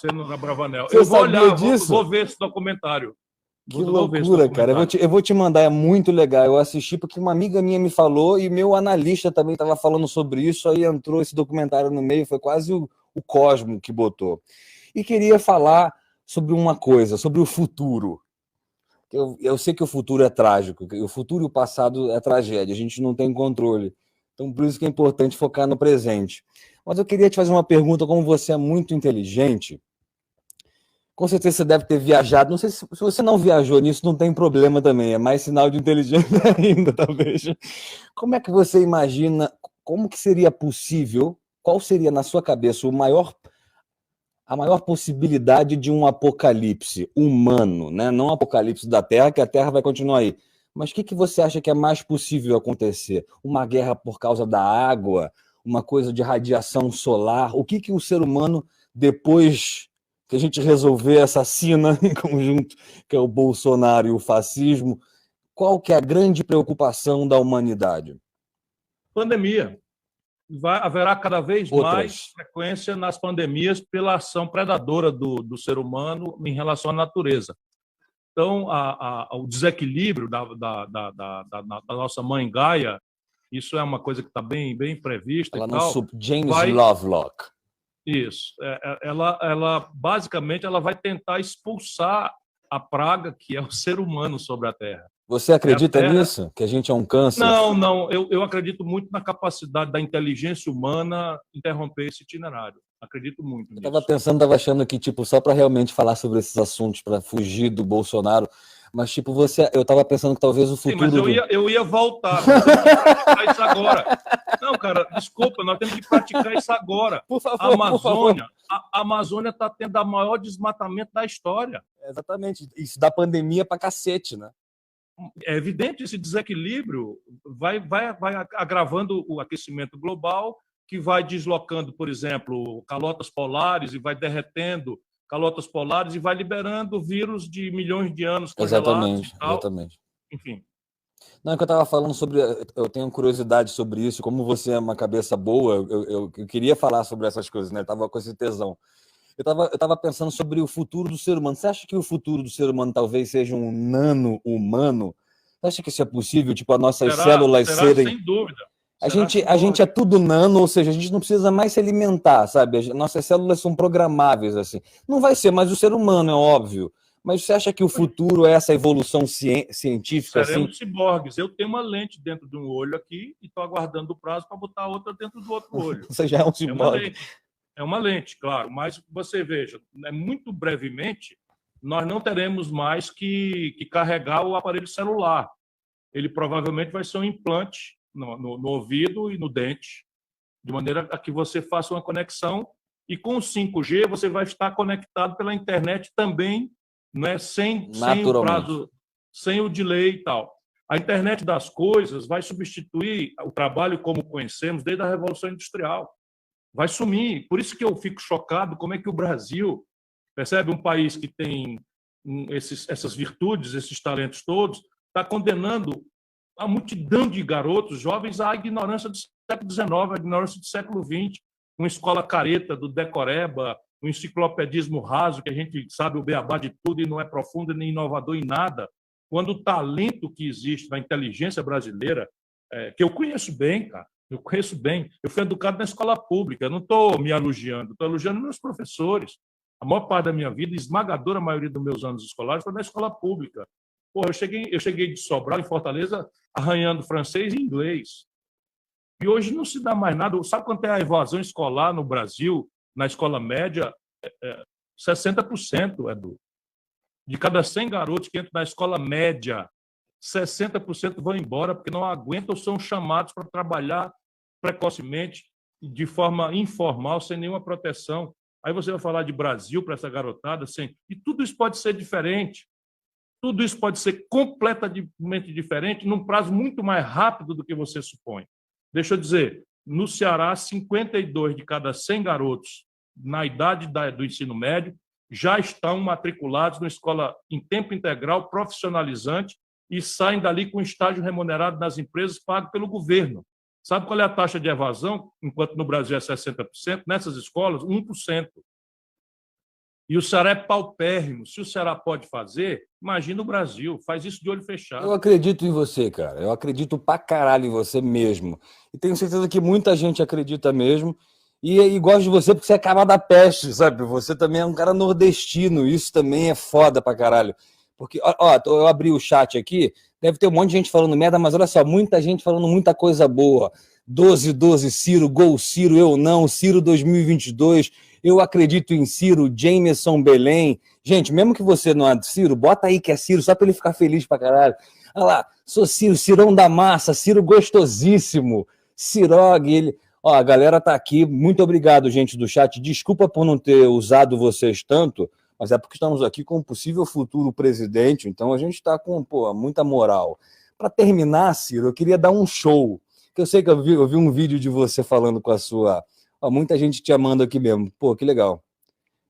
Sendo Bravanel. Eu vou olhar disso? Vou ver esse documentário. Que loucura, cara. Eu vou te mandar, é muito legal. Eu assisti porque uma amiga minha me falou e meu analista também estava falando sobre isso, aí entrou esse documentário no meio, foi quase o Cosmo que botou. E queria falar sobre uma coisa, sobre o futuro. Eu sei que o futuro é trágico, o futuro e o passado é tragédia, a gente não tem controle. Então, por isso que é importante focar no presente. Mas eu queria te fazer uma pergunta, como você é muito inteligente, com certeza você deve ter viajado. Não sei se você não viajou nisso, não tem problema também. É mais sinal de inteligência ainda, talvez. Como é que você imagina, como que seria possível, qual seria na sua cabeça a maior possibilidade de um apocalipse humano, né? Não um apocalipse da Terra, que a Terra vai continuar aí. Mas o que você acha que é mais possível acontecer? Uma guerra por causa da água? Uma coisa de radiação solar? O que o ser humano, depois que a gente resolver essa sina em conjunto, que é o Bolsonaro e o fascismo, qual que é a grande preocupação da humanidade? Pandemia. haverá cada vez Outras. mais frequência nas pandemias pela ação predadora do ser humano em relação à natureza. Então, o desequilíbrio da nossa mãe Gaia, isso é uma coisa que está bem prevista. Ela e não tal, James Lovelock. Isso. Ela basicamente ela vai tentar expulsar a praga que é o ser humano sobre a Terra. Você acredita nisso? Que a gente é um câncer? Não. Eu acredito muito na capacidade da inteligência humana interromper esse itinerário. Acredito muito nisso. Eu estava achando que, tipo, só para realmente falar sobre esses assuntos, para fugir do Bolsonaro, mas, tipo, eu estava pensando que talvez o futuro... Sim, mas eu ia voltar, nós temos que praticar isso agora. Não, cara, desculpa, nós temos que praticar isso agora. Por favor, A Amazônia está tendo o maior desmatamento da história. Exatamente, isso dá pandemia pra cacete, né? É evidente, esse desequilíbrio vai agravando o aquecimento global, que vai deslocando, por exemplo, calotas polares e vai derretendo calotas polares e vai liberando vírus de milhões de anos congelados e tal. Exatamente. Enfim. Não, é que eu estava falando sobre... Eu tenho curiosidade sobre isso, como você é uma cabeça boa, eu queria falar sobre essas coisas, né? Eu estava com esse tesão. Eu tava pensando sobre o futuro do ser humano. Você acha que o futuro do ser humano talvez seja um nano-humano? Você acha que isso é possível? Tipo, as nossas células serem... Sem dúvida. A gente é tudo nano, ou seja, a gente não precisa mais se alimentar, sabe? As nossas células são programáveis, assim. Não vai ser mais o ser humano, é óbvio. Mas você acha que o futuro é essa evolução científica? Seremos assim? ciborgues. Eu tenho uma lente dentro de um olho aqui e estou aguardando o prazo para botar outra dentro do outro olho. Você já é um ciborgue. É uma lente, claro. Mas você veja, muito brevemente, nós não teremos mais que carregar o aparelho celular. Ele provavelmente vai ser um implante no ouvido e no dente, de maneira a que você faça uma conexão. E com o 5G você vai estar conectado pela internet também, né, sem o prazo, sem o delay e tal. A internet das coisas vai substituir o trabalho como conhecemos desde a Revolução Industrial. Vai sumir. Por isso que eu fico chocado como é que o Brasil, percebe, um país que tem essas virtudes, esses talentos todos, está condenando a multidão de garotos jovens à ignorância do século XIX, à ignorância do século XX, uma escola careta do decoreba, um enciclopedismo raso, que a gente sabe o beabá de tudo e não é profundo nem inovador em nada, quando o talento que existe na inteligência brasileira, que eu conheço bem, cara, eu conheço bem, eu fui educado na escola pública, eu não estou me elogiando, estou elogiando meus professores. A maior parte da minha vida, esmagadora maioria dos meus anos escolares, foi na escola pública. Porra, eu cheguei de Sobral, em Fortaleza, arranhando francês e inglês. E hoje não se dá mais nada. Sabe quanto é a evasão escolar no Brasil, na escola média? 60%, Edu. De cada 100 garotos que entram na escola média, 60% vão embora porque não aguentam ou são chamados para trabalhar precocemente, de forma informal, sem nenhuma proteção. Aí você vai falar de Brasil para essa garotada, assim, e tudo isso pode ser diferente. Tudo isso pode ser completamente diferente num prazo muito mais rápido do que você supõe. Deixa eu dizer, no Ceará, 52 de cada 100 garotos na idade do ensino médio já estão matriculados na escola em tempo integral, profissionalizante, e saem dali com estágio remunerado nas empresas pago pelo governo. Sabe qual é a taxa de evasão, enquanto no Brasil é 60%? Nessas escolas, 1%. E o Ceará é paupérrimo. Se o Ceará pode fazer, imagina o Brasil. Faz isso de olho fechado. Eu acredito em você, cara. Eu acredito pra caralho em você mesmo. E tenho certeza que muita gente acredita mesmo. E gosto de você porque você é cara da peste, sabe? Você também é um cara nordestino. Isso também é foda pra caralho. Porque, ó, eu abri o chat aqui, deve ter um monte de gente falando merda, mas olha só, muita gente falando muita coisa boa. 12, Ciro, gol Ciro, eu não, Ciro 2022, eu acredito em Ciro, Jameson Belém. Gente, mesmo que você não é Ciro, bota aí que é Ciro, só pra ele ficar feliz pra caralho. Olha lá, sou Ciro, Cirão da massa, Ciro gostosíssimo, Cirog, ele... Ó, a galera tá aqui, muito obrigado, gente do chat, desculpa por não ter usado vocês tanto, mas é porque estamos aqui com um possível futuro presidente, então a gente está com, muita moral. Para terminar, Ciro, eu queria dar um show, que eu sei que eu vi um vídeo de você falando com a sua... Ó, muita gente te amando aqui mesmo. Pô, que legal.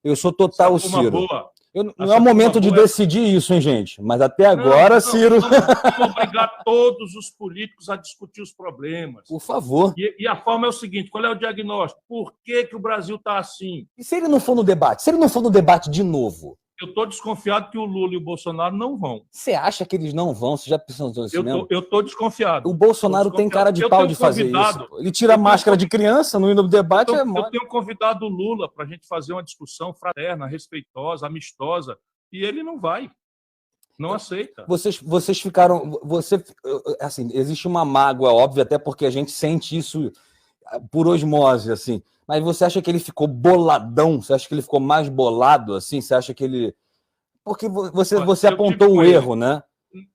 Eu sou total Ciro. Não é o momento de decidir isso, hein, gente? Mas até agora, Ciro... Vamos obrigar todos os políticos a discutir os problemas. Por favor. E a forma é o seguinte, qual é o diagnóstico? Por que o Brasil está assim? E se ele não for no debate? Se ele não for no debate de novo? Eu estou desconfiado que o Lula e o Bolsonaro não vão. Você acha que eles não vão? Você já pensou nisso mesmo? Eu estou desconfiado. O Bolsonaro tem cara de pau de fazer isso. Ele tira a máscara de criança no indo no debate. Eu tenho convidado o Lula para a gente fazer uma discussão fraterna, respeitosa, amistosa, e ele não vai. Não aceita. Vocês ficaram... assim, existe uma mágoa, óbvia, até porque a gente sente isso por osmose, assim. Mas você acha que ele ficou boladão? Você acha que ele ficou mais bolado, assim? Você acha que ele... Porque você apontou o erro, né?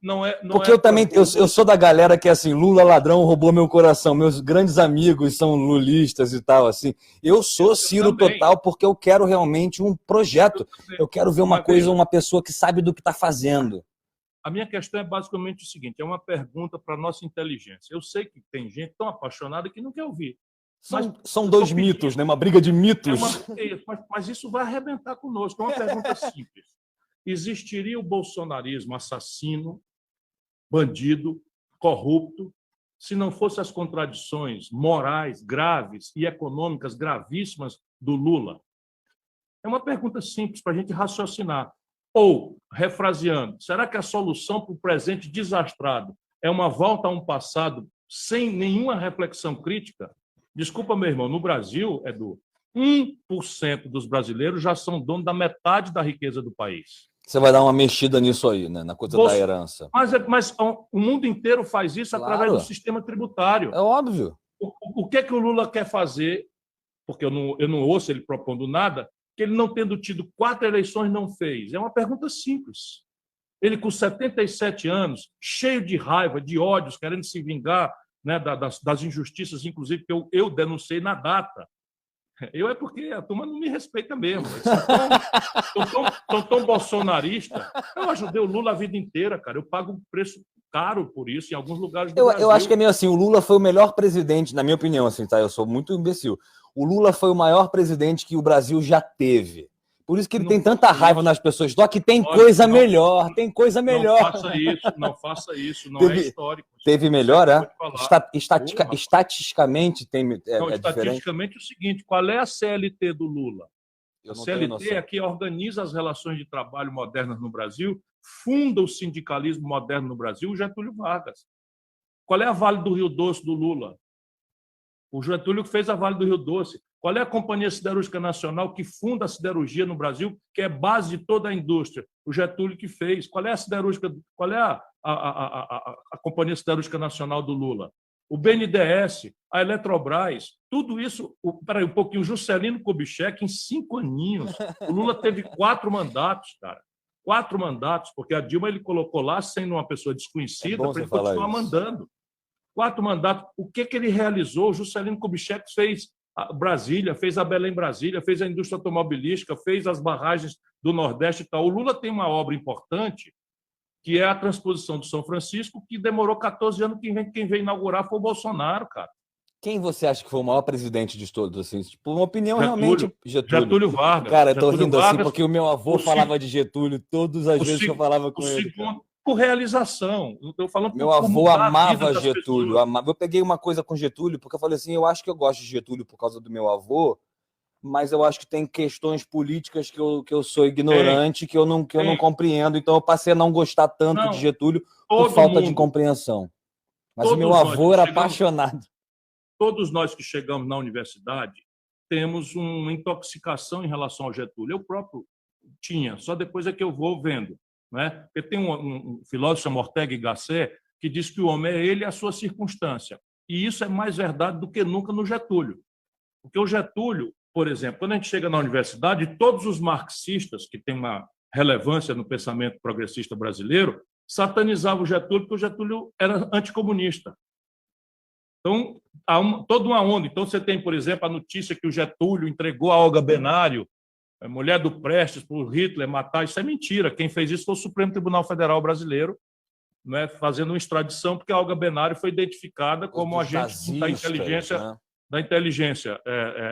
Não porque eu também... Eu sou da galera que é assim, Lula ladrão roubou meu coração. Meus grandes amigos são lulistas e tal, assim. Eu sou Ciro total porque eu quero realmente um projeto. Eu quero ver uma coisa, uma pessoa que sabe do que está fazendo. A minha questão é basicamente o seguinte, é uma pergunta para a nossa inteligência. Eu sei que tem gente tão apaixonada que não quer ouvir. São dois mitos, né? Uma briga de mitos. Mas isso vai arrebentar conosco. É uma pergunta simples. Existiria o bolsonarismo assassino, bandido, corrupto, se não fossem as contradições morais graves e econômicas gravíssimas do Lula? É uma pergunta simples para a gente raciocinar. Ou, refraseando, será que a solução para o presente desastrado é uma volta a um passado sem nenhuma reflexão crítica? Desculpa, meu irmão, no Brasil, Edu, 1% dos brasileiros já são donos da metade da riqueza do país. Você vai dar uma mexida nisso aí, né? Na coisa da herança. Mas o mundo inteiro faz isso através do sistema tributário. É óbvio. O que é que o Lula quer fazer? Porque eu não ouço ele propondo nada, que ele, não tendo tido 4 eleições, não fez. É uma pergunta simples. Ele, com 77 anos, cheio de raiva, de ódios, querendo se vingar, né, das injustiças, inclusive, que eu denunciei na data. É porque a turma não me respeita mesmo. Sou tão bolsonarista. Eu ajudei o Lula a vida inteira, cara. Eu pago um preço caro por isso em alguns lugares do Brasil. Eu acho que é meio assim, o Lula foi o melhor presidente, na minha opinião, assim, tá? Eu sou muito imbecil. O Lula foi o maior presidente que o Brasil já teve. Por isso que ele tem tanta raiva nas pessoas. Só que tem coisa melhor, tem coisa melhor. Não faça isso, não é histórico. Teve melhor, é? Estatisticamente tem estatisticamente é o seguinte, qual é a CLT do Lula? A CLT é que organiza as relações de trabalho modernas no Brasil, funda o sindicalismo moderno no Brasil, o Getúlio Vargas. Qual é a Vale do Rio Doce do Lula? O Getúlio que fez a Vale do Rio Doce. Qual é a Companhia Siderúrgica Nacional que funda a siderurgia no Brasil, que é base de toda a indústria? O Getúlio que fez. Qual é a siderúrgica? Qual é a Companhia Siderúrgica Nacional do Lula? O BNDES, a Eletrobras, tudo isso. Peraí, um pouquinho. O Juscelino Kubitschek, em 5 aninhos. O Lula teve 4 mandatos, cara. 4 mandatos, porque a Dilma ele colocou lá sendo uma pessoa desconhecida para ele continuar mandando. 4 mandatos. O que ele realizou? O Juscelino Kubitschek fez a Brasília, fez a Belém Brasília, fez a indústria automobilística, fez as barragens do Nordeste e tal. O Lula tem uma obra importante, que é a transposição do São Francisco, que demorou 14 anos, quem veio inaugurar foi o Bolsonaro, cara. Quem você acha que foi o maior presidente de todos? Assim, tipo, uma opinião realmente... Getúlio Vargas. Cara, eu tô rindo assim porque o meu avô falava de Getúlio todas as vezes que eu falava com ele. Por realização. Eu falando meu avô amava Getúlio. Eu peguei uma coisa com Getúlio, porque eu falei assim, eu acho que eu gosto de Getúlio por causa do meu avô, mas eu acho que tem questões políticas que eu sou ignorante, que eu não compreendo, então eu passei a não gostar tanto de Getúlio por falta de compreensão. Mas o meu avô era apaixonado. Todos nós que chegamos na universidade temos uma intoxicação em relação ao Getúlio. Eu próprio tinha, só depois é que eu vou vendo. Né? Porque tem um filósofo chamado Ortega y Gasset que diz que o homem é ele e a sua circunstância. E isso é mais verdade do que nunca no Getúlio. Porque o Getúlio, por exemplo, quando a gente chega na universidade, todos os marxistas que têm uma relevância no pensamento progressista brasileiro satanizavam o Getúlio porque o Getúlio era anticomunista. Então, há toda uma onda. Então, você tem, por exemplo, a notícia que o Getúlio entregou a Olga Benário, a mulher do Prestes, para o Hitler matar. Isso é mentira. Quem fez isso foi o Supremo Tribunal Federal Brasileiro, né, fazendo uma extradição, porque a Olga Benário foi identificada como agente da inteligência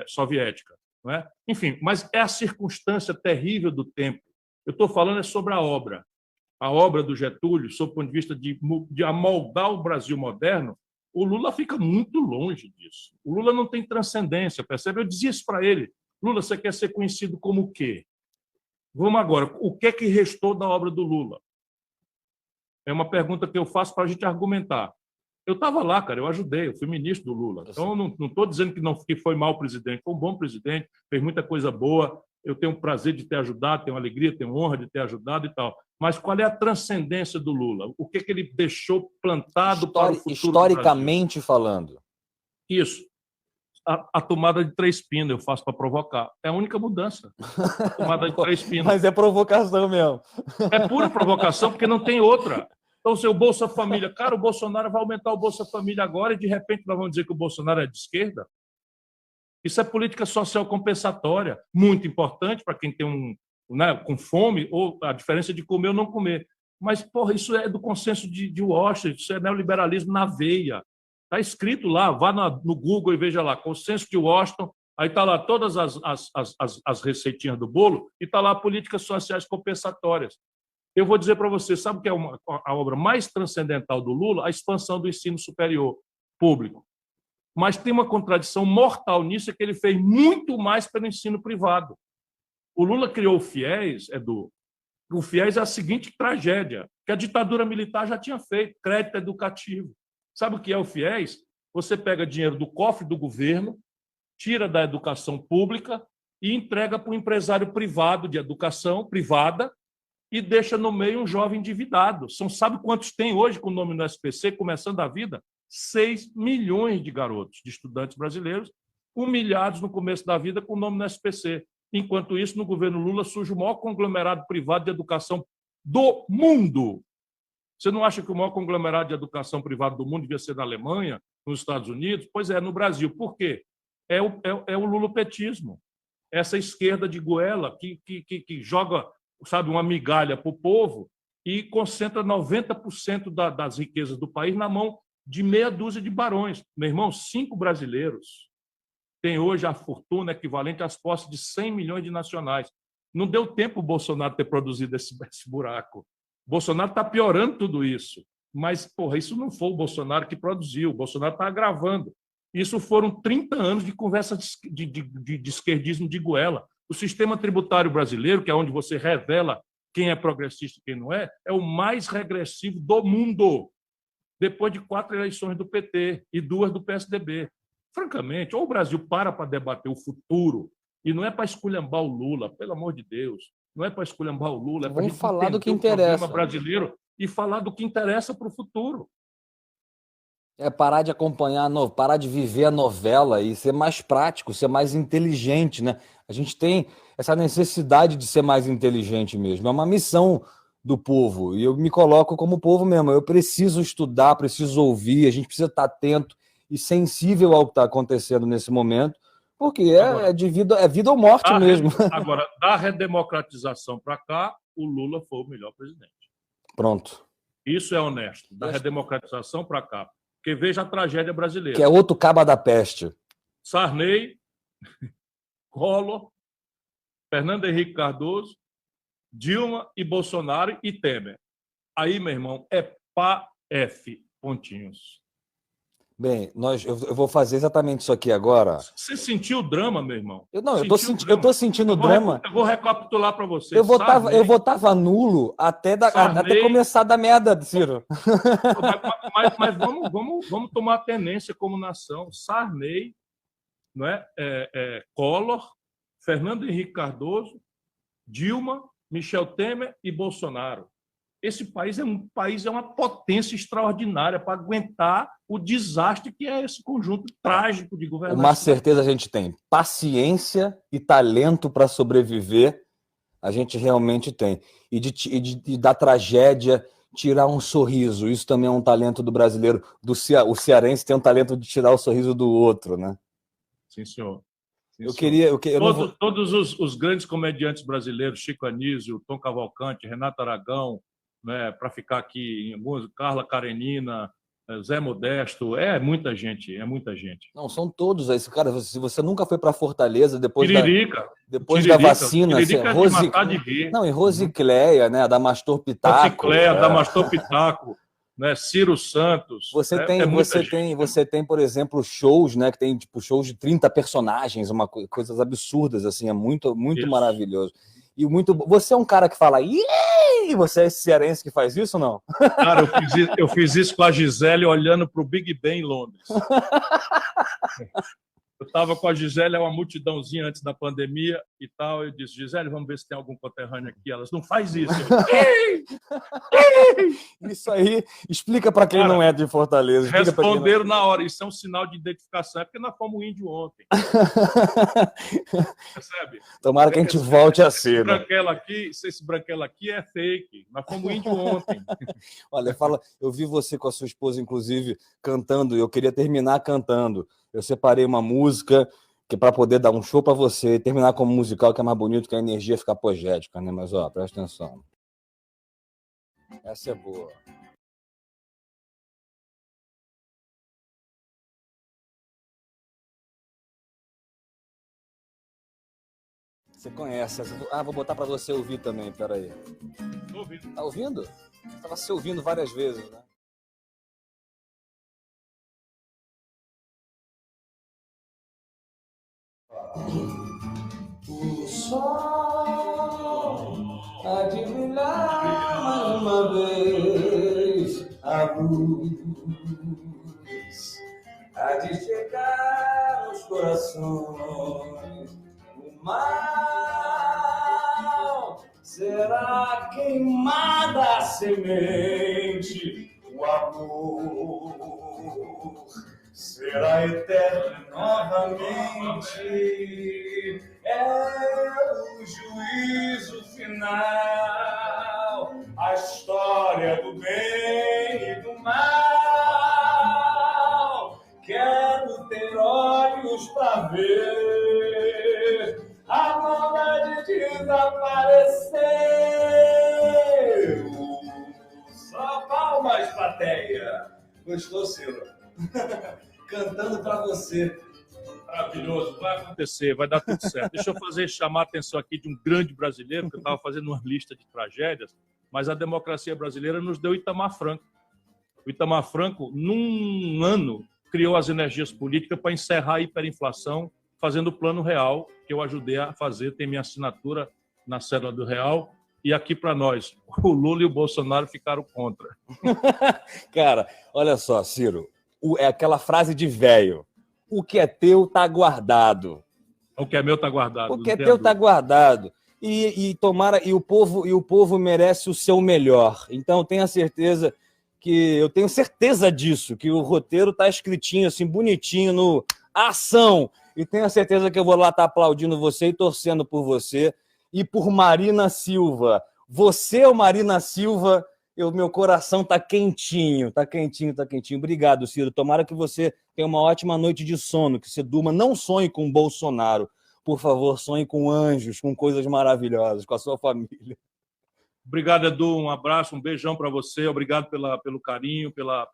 soviética. Não é? Enfim, mas é a circunstância terrível do tempo Eu estou falando sobre a obra do Getúlio, sob o ponto de vista de amoldar o Brasil moderno. O Lula fica muito longe disso. O Lula não tem transcendência, percebe? Eu dizia isso para ele. Lula, você quer ser conhecido como o quê? Vamos agora, o que é que restou da obra do Lula? É uma pergunta que eu faço para a gente argumentar. Eu estava lá, cara, eu ajudei, eu fui ministro do Lula. Então, eu não estou dizendo que foi mau presidente, foi um bom presidente, fez muita coisa boa, eu tenho o prazer de ter ajudado, tenho alegria, tenho honra de ter ajudado e tal. Mas qual é a transcendência do Lula? O que ele deixou plantado para o futuro historicamente falando? Isso. A tomada de 3 pinos eu faço para provocar. É a única mudança. A tomada de 3 pinos. Mas é provocação mesmo. É pura provocação, porque não tem outra. Então, seu Bolsa Família, cara, o Bolsonaro vai aumentar o Bolsa Família agora e, de repente, nós vamos dizer que o Bolsonaro é de esquerda? Isso é política social compensatória, muito importante para quem tem com fome, ou a diferença de comer ou não comer. Mas, porra, isso é do consenso de Washington, isso é neoliberalismo na veia. Está escrito lá, vá no Google e veja lá, consenso de Washington, aí está lá todas as receitinhas do bolo e está lá políticas sociais compensatórias. Eu vou dizer para você, sabe o que é a obra mais transcendental do Lula? A expansão do ensino superior público. Mas tem uma contradição mortal nisso, é que ele fez muito mais pelo ensino privado. O Lula criou o FIES, Edu. O FIES é a seguinte tragédia, que a ditadura militar já tinha feito, crédito educativo. Sabe o que é o FIES? Você pega dinheiro do cofre do governo, tira da educação pública e entrega para o empresário privado de educação privada e deixa no meio um jovem endividado. Sabe quantos tem hoje com o nome no SPC, começando a vida? 6 milhões de garotos, de estudantes brasileiros, humilhados no começo da vida com o nome no SPC. Enquanto isso, no governo Lula surge o maior conglomerado privado de educação do mundo. Você não acha que o maior conglomerado de educação privada do mundo devia ser na Alemanha, nos Estados Unidos? Pois é, no Brasil. Por quê? É o lulopetismo. Essa esquerda de goela que joga, sabe, uma migalha para o povo e concentra 90% das riquezas do país na mão de meia dúzia de barões. Meu irmão, 5 brasileiros têm hoje a fortuna equivalente às posses de 100 milhões de nacionais. Não deu tempo o Bolsonaro ter produzido esse buraco. O Bolsonaro está piorando tudo isso. Mas, porra, isso não foi o Bolsonaro que produziu. O Bolsonaro está agravando. Isso foram 30 anos de conversa de esquerdismo de goela. O sistema tributário brasileiro, que é onde você revela quem é progressista e quem não é o mais regressivo do mundo. Depois de 4 eleições do PT e 2 do PSDB. Francamente, ou o Brasil para debater o futuro, e não é para esculhambar o Lula, pelo amor de Deus, não é para esculhambar o Lula, é para a gente falar do que interessa o interessa brasileiro e falar do que interessa para o futuro. É parar de acompanhar, parar de viver a novela e ser mais prático, ser mais inteligente, né? A gente tem essa necessidade de ser mais inteligente mesmo. É uma missão do povo. E eu me coloco como povo mesmo. Eu preciso estudar, preciso ouvir, a gente precisa estar atento e sensível ao que está acontecendo nesse momento, porque é vida ou morte mesmo. Agora, da redemocratização para cá, o Lula foi o melhor presidente. Pronto. Isso é honesto. Da redemocratização para cá. Porque veja a tragédia brasileira. Que é outro caba da peste. Sarney, Collor, Fernando Henrique Cardoso, Dilma e Bolsonaro e Temer. Aí, meu irmão, é PAF, pontinhos. Bem, eu vou fazer exatamente isso aqui agora. Você sentiu o drama, meu irmão? Eu tô sentindo o drama. Eu vou recapitular para você. Eu votava nulo até começar a dar merda, Ciro. Mas vamos tomar tenência como nação. Sarney, não é? Collor, Fernando Henrique Cardoso, Dilma, Michel Temer e Bolsonaro. Esse país é uma potência extraordinária para aguentar o desastre que é esse conjunto trágico de governação. Uma certeza a gente tem. Paciência e talento para sobreviver, a gente realmente tem. E da tragédia, tirar um sorriso. Isso também é um talento do brasileiro. O cearense tem um talento de tirar o sorriso do outro, né? Sim, senhor. Todos os grandes comediantes brasileiros, Chico Anísio, Tom Cavalcante, Renato Aragão, né, para ficar aqui em alguns, Carla Karenina, Zé Modesto, é muita gente, é muita gente. Não, são todos esses. Cara, se você nunca foi para Fortaleza depois Tiririca. depois da vacina, Tiririca é de matar de rir. Não, e Rosicléia, né? Da Mastor Pitaco. Rosicléia, da Mastor Pitaco, né? Ciro Santos. Você tem, por exemplo, shows, né? Que tem tipo shows de 30 personagens, coisas absurdas, assim, é muito maravilhoso. E você é um cara que fala, e você é esse cearense que faz isso ou não? Cara, eu fiz isso com a Gisele olhando para o Big Ben em Londres. Eu estava com a Gisele, uma multidãozinha antes da pandemia e tal. Eu disse, Gisele, vamos ver se tem algum conterrâneo aqui. Elas, não faz isso. Isso aí, explica para quem não é de Fortaleza. Responderam na hora. Isso é um sinal de identificação. É porque nós fomos índio ontem. Percebe? Tomara que a gente volte a ser. Esse branquelo aqui é fake. Nós fomos índio ontem. Olha, eu vi você com a sua esposa, inclusive, cantando. Eu queria terminar cantando. Eu separei uma música que para poder dar um show para você, terminar como musical, que é mais bonito, que a energia fica apogética, né? Mas, ó, presta atenção. Essa é boa. Você conhece essa? Ah, vou botar para você ouvir também, peraí. Tô ouvindo. Tá ouvindo? Estava se ouvindo várias vezes, né? O sol há de brilhar mais uma vez, a luz há de chegar aos corações, o mal será queimada a semente, o amor será eterno novamente. É o juízo final, a história do bem e do mal. Quero ter olhos para ver a maldade desaparecer. Só palmas, plateia. Gostou, Ciro? Cantando para você. Maravilhoso, vai acontecer, vai dar tudo certo. Deixa eu chamar a atenção aqui de um grande brasileiro, que eu estava fazendo uma lista de tragédias, mas a democracia brasileira nos deu Itamar Franco. O Itamar Franco, num ano, criou as energias políticas para encerrar a hiperinflação, fazendo o Plano Real, que eu ajudei a fazer, tem minha assinatura na cédula do Real. E aqui para nós, o Lula e o Bolsonaro ficaram contra. Cara, olha só, Ciro, é aquela frase de velho. O que é teu tá guardado. O que é meu tá guardado. O que é teu tá guardado. E o povo merece o seu melhor. Então tenha certeza eu tenho certeza disso, que o roteiro tá escritinho assim, bonitinho no ação. E tenha certeza que eu vou lá estar aplaudindo você e torcendo por você e por Marina Silva. Você, Marina Silva, meu coração tá quentinho, tá quentinho, tá quentinho. Obrigado, Ciro. Tomara que você tenha uma ótima noite de sono, que você durma. Não sonhe com Bolsonaro. Por favor, sonhe com anjos, com coisas maravilhosas, com a sua família. Obrigado, Edu. Um abraço, um beijão para você. Obrigado pelo carinho, pela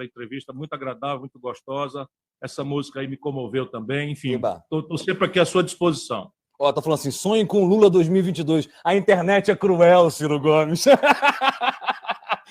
entrevista. Muito agradável, muito gostosa. Essa música aí me comoveu também. Enfim, estou sempre aqui à sua disposição. Ó, tá falando assim, sonhe com Lula 2022. A internet é cruel, Ciro Gomes.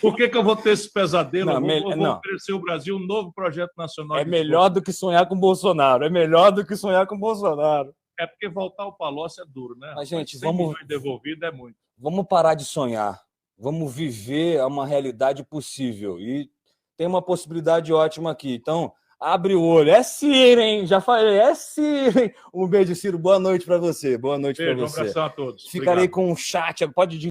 Por que eu vou ter esse pesadelo? Eu vou oferecer ao Brasil um novo projeto nacional. É melhor do que sonhar com Bolsonaro. É melhor do que sonhar com Bolsonaro. É porque voltar ao Palocci é duro, né? Mas, gente, 100 milhões devolvido é muito. Vamos parar de sonhar. Vamos viver uma realidade possível. E tem uma possibilidade ótima aqui. Então, abre o olho. É Ciro, hein? Já falei, é Ciro, hein? Um beijo, Ciro. Boa noite para você. Boa noite para você. Um abração a todos. Ficarei com o chat. Pode